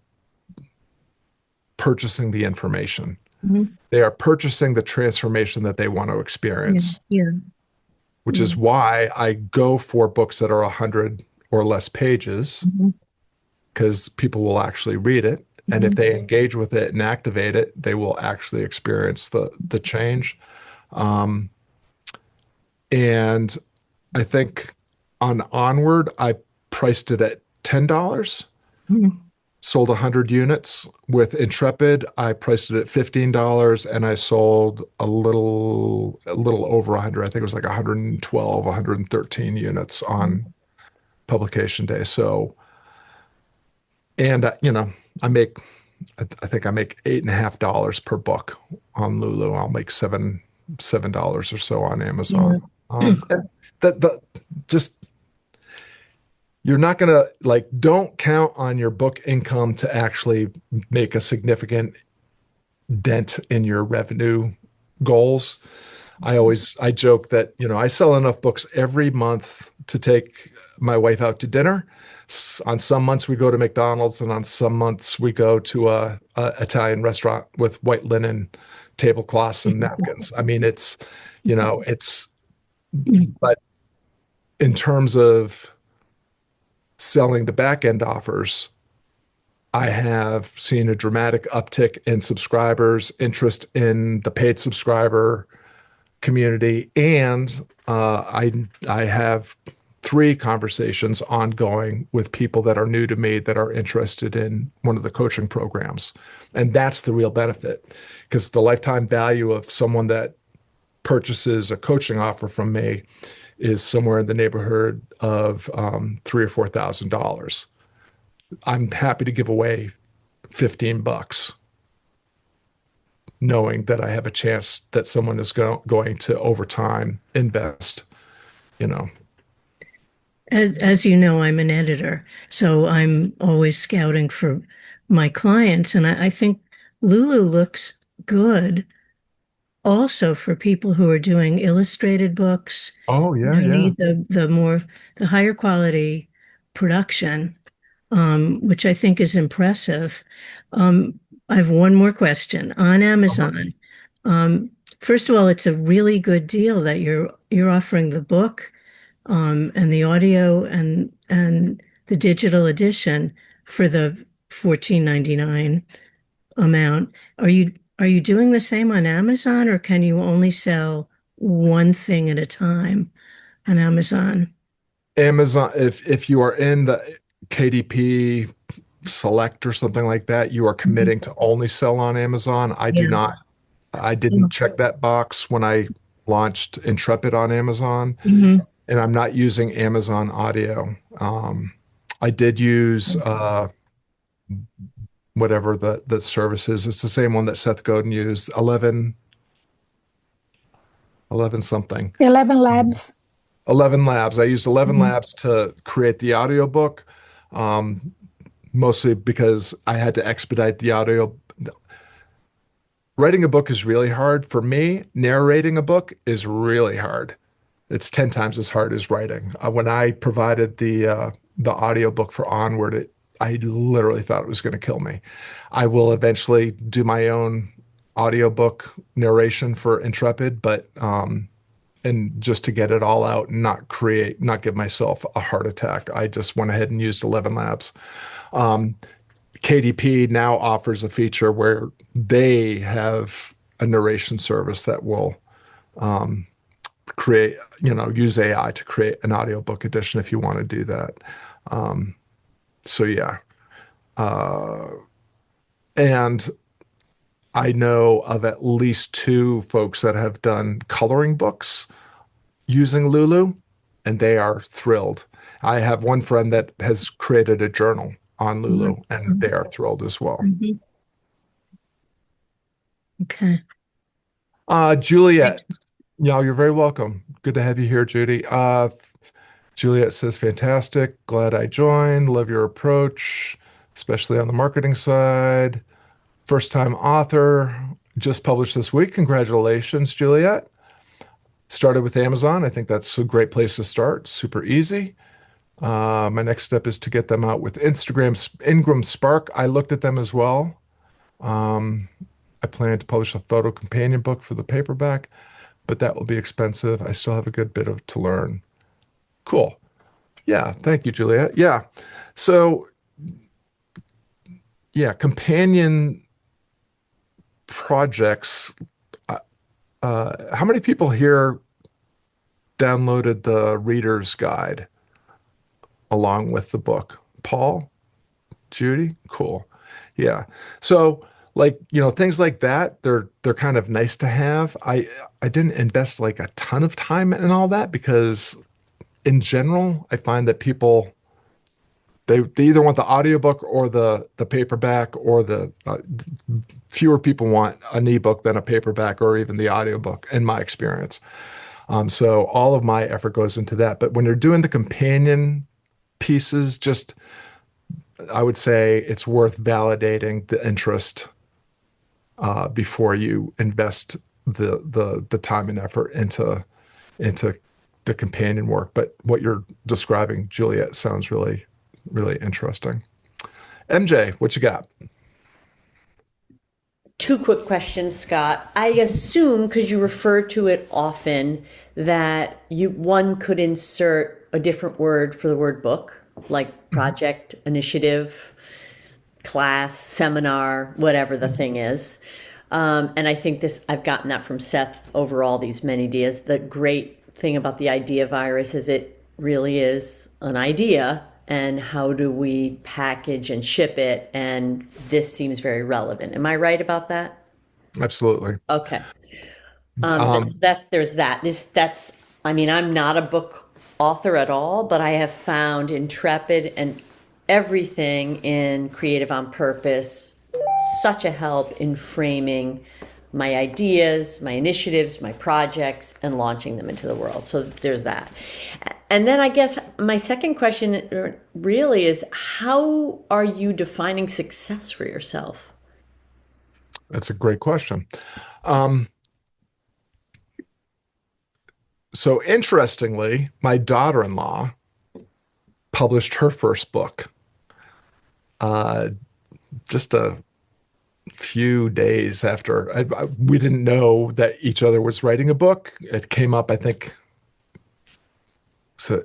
purchasing the information. Mhm. They are purchasing the transformation that they want to Yeah. experience, Yeah. which Yeah. is why I go for books that are 100 or less pages Mhm. because people will actually read it. And if Mhm. they engage with it and activate it, they will actually experience the change. Um, and I think on Onward, I priced it at $10, Mhm. sold 100 units. With Intrepid, I priced it at $15 and I sold a little over 100. I think it was like 112, 113 units on publication day. So, and I make, I think I make $8.50 per book on Lulu. I'll make $7 or so on Yeah. Amazon. And that just you're not going to like, don't count on your book income to actually make a significant dent in your revenue goals. I joke that, I sell enough books every month to take my wife out to dinner. On some months we go to McDonald's, and on some months we go to a Italian restaurant with white linen tablecloths and napkins. I mean, but in terms of selling the back end offers, I have seen a dramatic uptick in subscribers, interest in the paid subscriber community, and I have 3 conversations ongoing with people that are new to me that are interested in one of the coaching programs. And that's the real benefit, because the lifetime value of someone that purchases a coaching offer from me is somewhere in the neighborhood of $3,000 or $4,000. I'm happy to give away $15, knowing that I have a chance that someone is going to over time invest, you know. As you know, I'm an editor, so I'm always scouting for my clients. And I think Lulu looks good also for people who are doing illustrated books, Oh, yeah, yeah. need the higher quality production, which I think is impressive. I have one more question on Uh-huh. Amazon. Um, First of all, it's a really good deal that you're offering the book, and the audio and the digital edition for the 14.99 amount. Are you doing the same on Amazon, or can you only sell one thing at a time on Amazon? Amazon, if you are in the KDP Select or something like that, you are Mhm. committing to only sell on Amazon. I do Yeah. not. I didn't check that box when I launched Intrepid on Amazon, Mhm. and I'm not using Amazon Audio. I did use whatever the service is. It's the same one that Seth Godin used, 11 something. 11 Labs. 11 Labs. I used 11 Mhm. Labs to create the audiobook, um, mostly because I had to expedite the audio. Writing a book is really hard. For me, narrating a book is really hard. It's 10 times as hard as writing. When I provided the audiobook for Onward, I literally thought it was going to kill me. I will eventually do my own audiobook narration for Intrepid, but and just to get it all out and not give myself a heart attack, I just went ahead and used 11 Labs. Um, KDP now offers a feature where they have a narration service that will create, use AI to create an audiobook edition if you want to do that. So yeah. And I know of at least 2 folks that have done coloring books using Lulu, and they are thrilled. I have one friend that has created a journal on Lulu, and they are thrilled as well. Mhm. Okay. Juliet, you're very welcome. Good to have you here, Judy. Juliet says, fantastic. Glad I joined. Love your approach, especially on the marketing side. First time author, just published this week. Congratulations, Juliet. Started with Amazon. I think that's a great place to start. Super easy. My next step is to get them out with Ingram Spark. I looked at them as well. I plan to publish a photo companion book for the paperback, but that will be expensive. I still have a good bit of to learn. Cool. Yeah, thank you, Juliet. Yeah. So, yeah, companion projects. How many people here downloaded the reader's guide along with the book? Paul, Judy, cool. Yeah. So, like, things like that, they're kind of nice to have. I didn't invest like a ton of time in all that because in general, I find that people they either want the audiobook or the paperback, or the fewer people want an ebook than a paperback or even the audiobook in my experience. So all of my effort goes into that. But when you're doing the companion pieces, just I would say it's worth validating the interest before you invest the time and effort into the companion work. But what you're describing, Juliet, sounds really, really interesting. MJ, what you got? Two quick questions, Scott. I assume, because you refer to it often, that one could insert a different word for the word book, like project, initiative, class, seminar, whatever the thing is. And I think I've gotten that from Seth over all these many days. The great thing about the idea virus is it really is an idea, and how do we package and ship it? And this seems very relevant. Am I right about that? Absolutely. Okay. Um, There's that. I mean, I'm not a book author at all, but I have found Intrepid and everything in Creative on Purpose such a help in framing my ideas, my initiatives, my projects, and launching them into the world. So there's that. And then I guess my second question really is, how are you defining success for yourself? that's a great question. Um, so interestingly, my daughter-in-law published her first book uh, just a few days after we didn't know that each other was writing a book. It came up, I think, so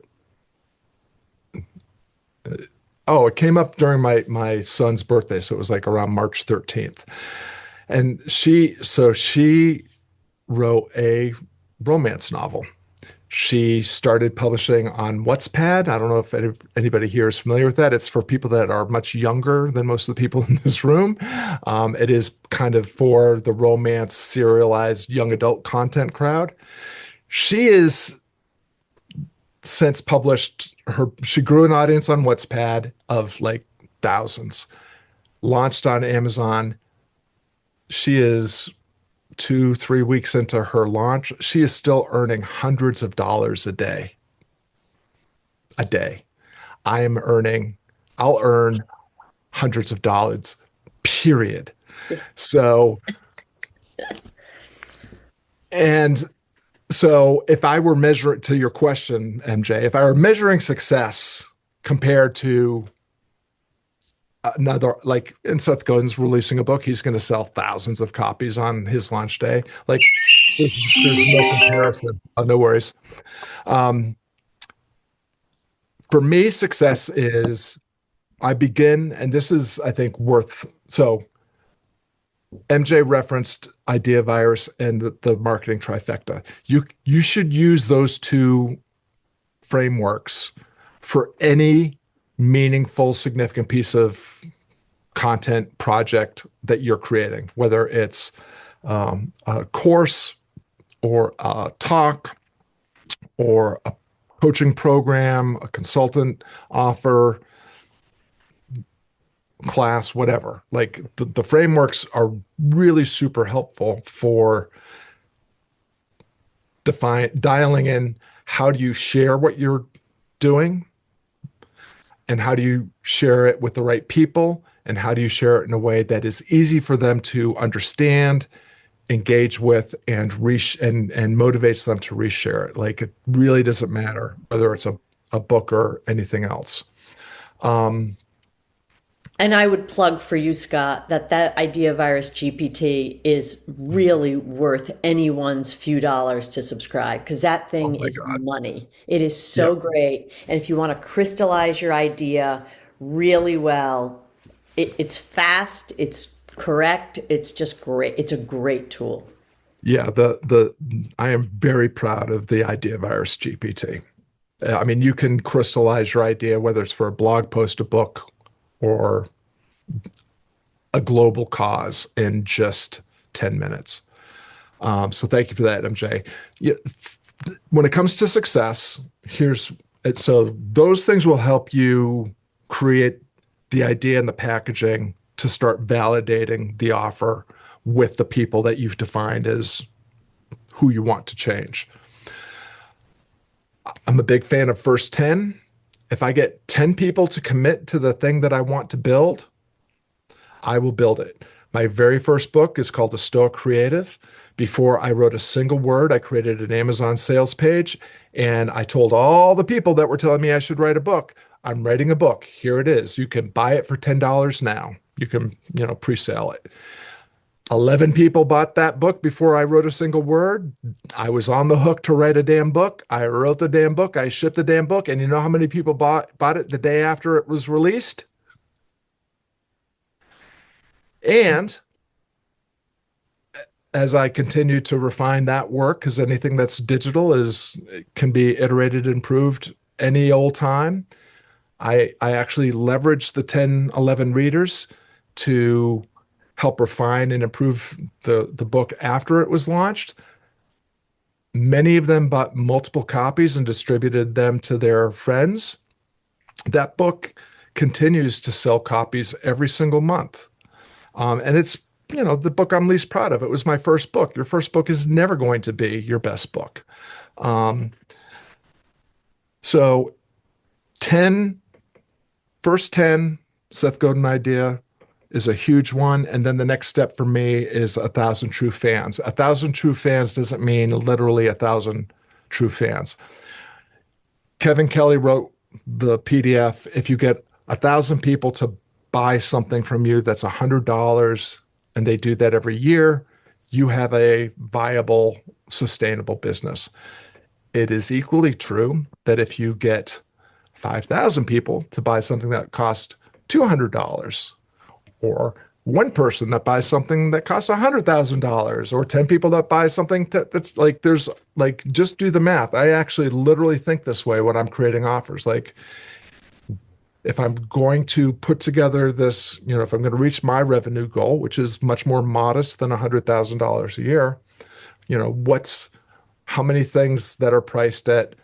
it came up during my son's birthday, so it was like around March 13th. And she wrote a romance novel. She started publishing on Wattpad. I don't know if anybody here is familiar with that. It's for people that are much younger than most of the people in this room. It is kind of for the romance serialized young adult content crowd. She is since published she grew an audience on Wattpad of like thousands, launched on Amazon. She is 2-3 weeks into her launch. She is still earning hundreds of dollars a day. I'll earn hundreds of dollars, period. So, and so if I were measuring, to your question, MJ, if I were measuring success compared to another, like, and Seth Godin's releasing a book, he's going to sell thousands of copies on his launch day. Like, there's no comparison. No worries. For me, success is I begin, and this is, I think, so MJ referenced Idea Virus and the marketing trifecta. You should use those two frameworks for any meaningful, significant piece of content project that you're creating, whether it's a course or a talk or a coaching program, a consultant offer, class, whatever. Like the frameworks are really super helpful for dialing in how do you share what you're doing, and how do you share it with the right people, and how do you share it in a way that is easy for them to understand, engage with, and motivates them to reshare it. Like, it really doesn't matter whether it's a book or anything else. And I would plug for you, Scott, that Idea Virus GPT is really worth anyone's few dollars to subscribe, because that thing is God. money. It is so great. And if you want to crystallize your idea really well, it's fast, it's correct, it's just great. It's a great tool. Yeah, I am very proud of the Idea Virus GPT. I mean, you can crystallize your idea, whether it's for a blog post, a book, or a global cause, in just 10 minutes. So thank you for that, MJ. Yeah, when it comes to success, so those things will help you create the idea and the packaging to start validating the offer with the people that you've defined as who you want to change. I'm a big fan of first 10. If I get 10 people to commit to the thing that I want to build, I will build it. My very first book is called The Stoic Creative, Before I wrote a single word, I created an Amazon sales page, and I told all the people that were telling me I should write a book, I'm writing a book. Here it is. You can buy it for $10 now. You can, pre-sale it. 11 people bought that book before I wrote a single word. I was on the hook to write a damn book. I wrote the damn book. I shipped the damn book. And you know how many people bought it the day after it was released? And as I continue to refine that work, because anything that's digital can be iterated, improved any old time. I actually leveraged the 10, 11 readers to help refine and improve the book after it was launched. Many of them bought multiple copies and distributed them to their friends. That book continues to sell copies every single month. And it's, the book I'm least proud of. It was my first book. Your first book is never going to be your best book. So 10, first 10, Seth Godin idea is a huge one. And then the next step for me is 1,000 true fans. 1,000 true fans doesn't mean literally 1,000 true fans. Kevin Kelly wrote the PDF. If you get 1,000 people to buy something from you that's $100, and they do that every year, you have a viable, sustainable business. It is equally true that if you get 5,000 people to buy something that costs $200, or one person that buys something that costs $100,000, or 10 people that buy something that's like, there's like, just do the math. I actually literally think this way when I'm creating offers. Like, if I'm going to put together this, if I'm going to reach my revenue goal, which is much more modest than $100,000 a year, how many things that are priced at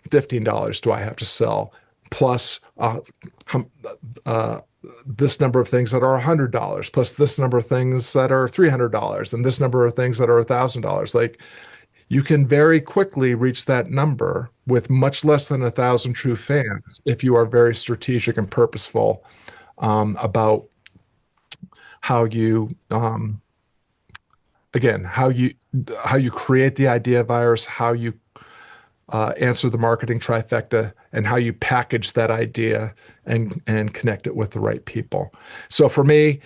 $15 do I have to sell? Plus this number of things that are $100, plus this number of things that are $300, and this number of things that are $1,000. Like, you can very quickly reach that number with much less than 1,000 true fans if you are very strategic and purposeful about how you, again, how you create the idea virus, how you answer the marketing trifecta, and how you package that idea and connect it with the right people. So for me,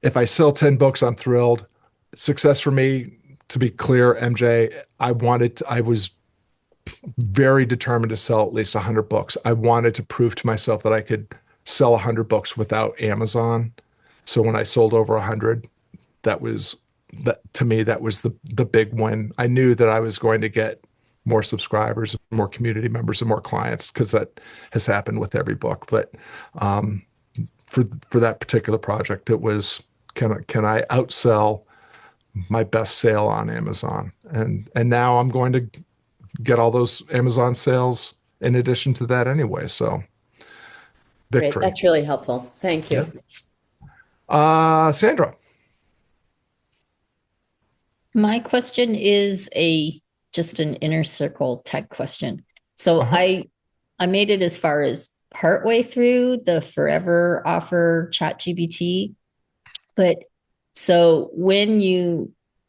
if I sell 10 books, I'm thrilled. Success for me, to be clear, MJ, I was very determined to sell at least 100 books. I wanted to prove to myself that I could sell 100 books without Amazon. So when I sold over 100, to me, that was the big win. I knew that I was going to get more subscribers, more community members, and more clients, because that has happened with every book. But for that particular project, it was, can I outsell my best sale on Amazon? And now I'm going to get all those Amazon sales in addition to that anyway. So victory. Great. That's really helpful. Thank you. Yeah. Sandra. My question is just an inner circle type question. So I made it as far as partway through the forever offer ChatGPT. But so when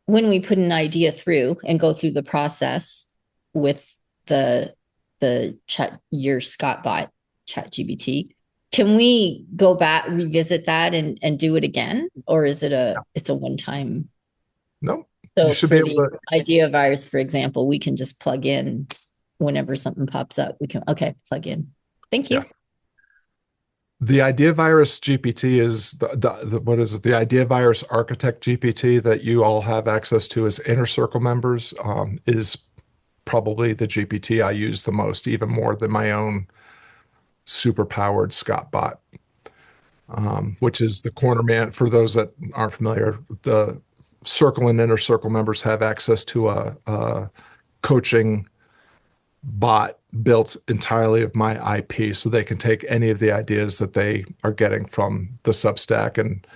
we put an idea through and go through the process with the your Scott bot ChatGPT, can we go back, revisit that and do it again? Or is it it's a one-time? No. So for the idea virus, for example, we can just plug in whenever something pops up. We can, plug in. Thank you. Yeah. The idea virus GPT is what is it? The idea virus architect GPT that you all have access to as inner circle members is probably the GPT I use the most, even more than my own super powered Scott bot, which is the corner man. For those that aren't familiar, the circle and inner circle members have access to a coaching bot built entirely of my IP, so they can take any of the ideas that they are getting from the Substack, and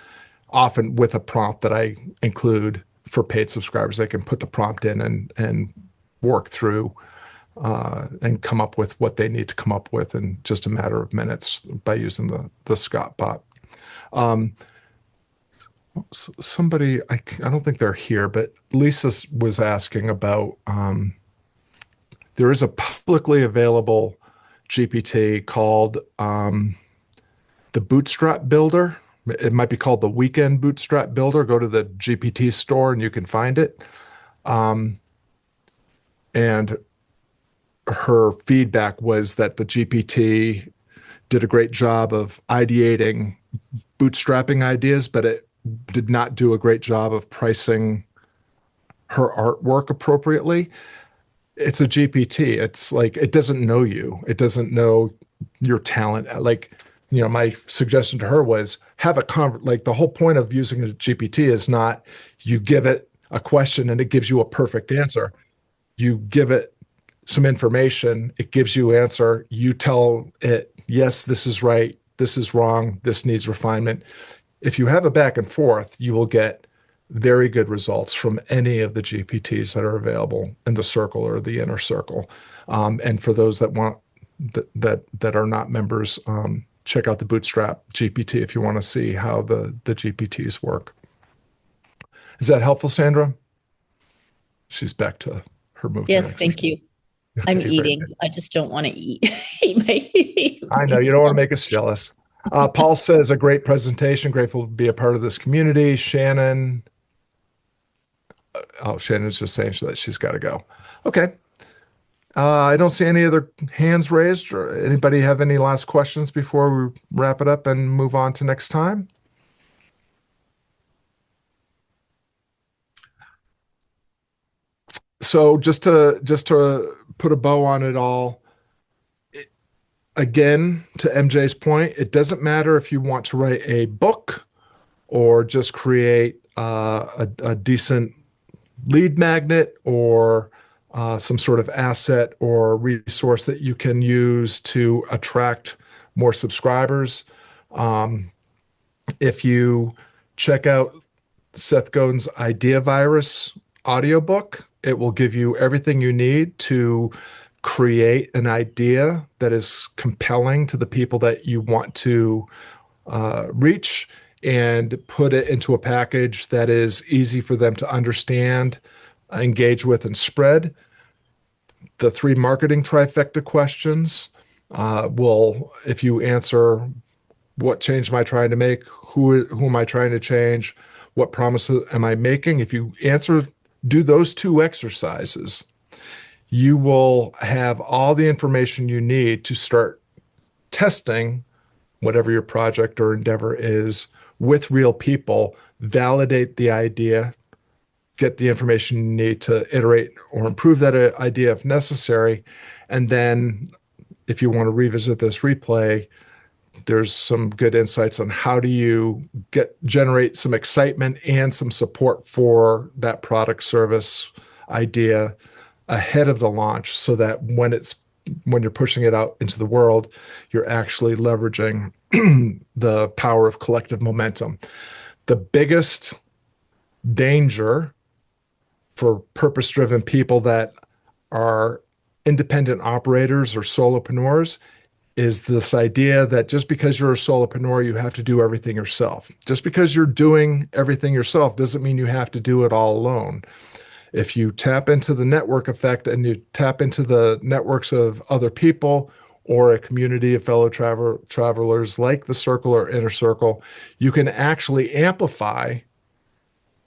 often with a prompt that I include for paid subscribers, they can put the prompt in and work through and come up with what they need to come up with in just a matter of minutes by using the Scott bot. Somebody, I don't think they're here, but Lisa was asking about there is a publicly available GPT called the Bootstrap Builder. It might be called the Weekend Bootstrap Builder. Go to the GPT store and you can find it. And her feedback was that the GPT did a great job of ideating bootstrapping ideas, but it did not do a great job of pricing her artwork appropriately. It's a GPT. It's like, it doesn't know you. It doesn't know your talent. Like, my suggestion to her was have like the whole point of using a GPT is not you give it a question and it gives you a perfect answer. You give it some information, it gives you answer. You tell it, yes, this is right. This is wrong. This needs refinement. If you have a back and forth, you will get very good results from any of the GPTs that are available in the circle or the inner circle. And for those that want that are not members, check out the Bootstrap GPT if you want to see how the GPTs work. Is that helpful, Sandra? She's back to her movement. Yes, thank you. Okay, I'm eating. I just don't want to eat. I know you don't want to make us jealous. Paul says a great presentation. Grateful to be a part of this community. Shannon. Shannon's just saying that she's got to go. Okay. I don't see any other hands raised. Or anybody have any last questions before we wrap it up and move on to next time? So just to put a bow on it all, again, to MJ's point, it doesn't matter if you want to write a book or just create a decent lead magnet or some sort of asset or resource that you can use to attract more subscribers. If you check out Seth Godin's Idea Virus audiobook, it will give you everything you need to create an idea that is compelling to the people that you want to reach and put it into a package that is easy for them to understand, engage with, and spread. The 3 marketing trifecta questions will, if you answer what change am I trying to make, who am I trying to change, what promises am I making, if you do those 2 exercises, you will have all the information you need to start testing whatever your project or endeavor is with real people, validate the idea, get the information you need to iterate or improve that idea if necessary. And then if you want to revisit this replay, there's some good insights on how do you generate some excitement and some support for that product, service, idea ahead of the launch, so that when you're pushing it out into the world, you're actually leveraging the power of collective momentum. The biggest danger for purpose-driven people that are independent operators or solopreneurs is this idea that just because you're a solopreneur, you have to do everything yourself. Just because you're doing everything yourself doesn't mean you have to do it all alone. If you tap into the network effect and you tap into the networks of other people or a community of fellow travelers like the circle or inner circle, you can actually amplify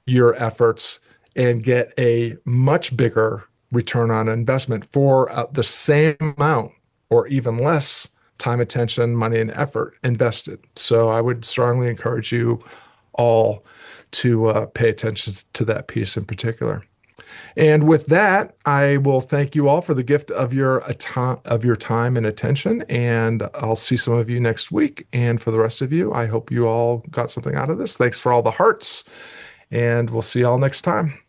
your efforts and get a much bigger return on investment for the same amount or even less time, attention, money, and effort invested. So I would strongly encourage you all to pay attention to that piece in particular. And with that, I will thank you all for the gift of your time and attention. And I'll see some of you next week. And for the rest of you, I hope you all got something out of this. Thanks for all the hearts. And we'll see you all next time.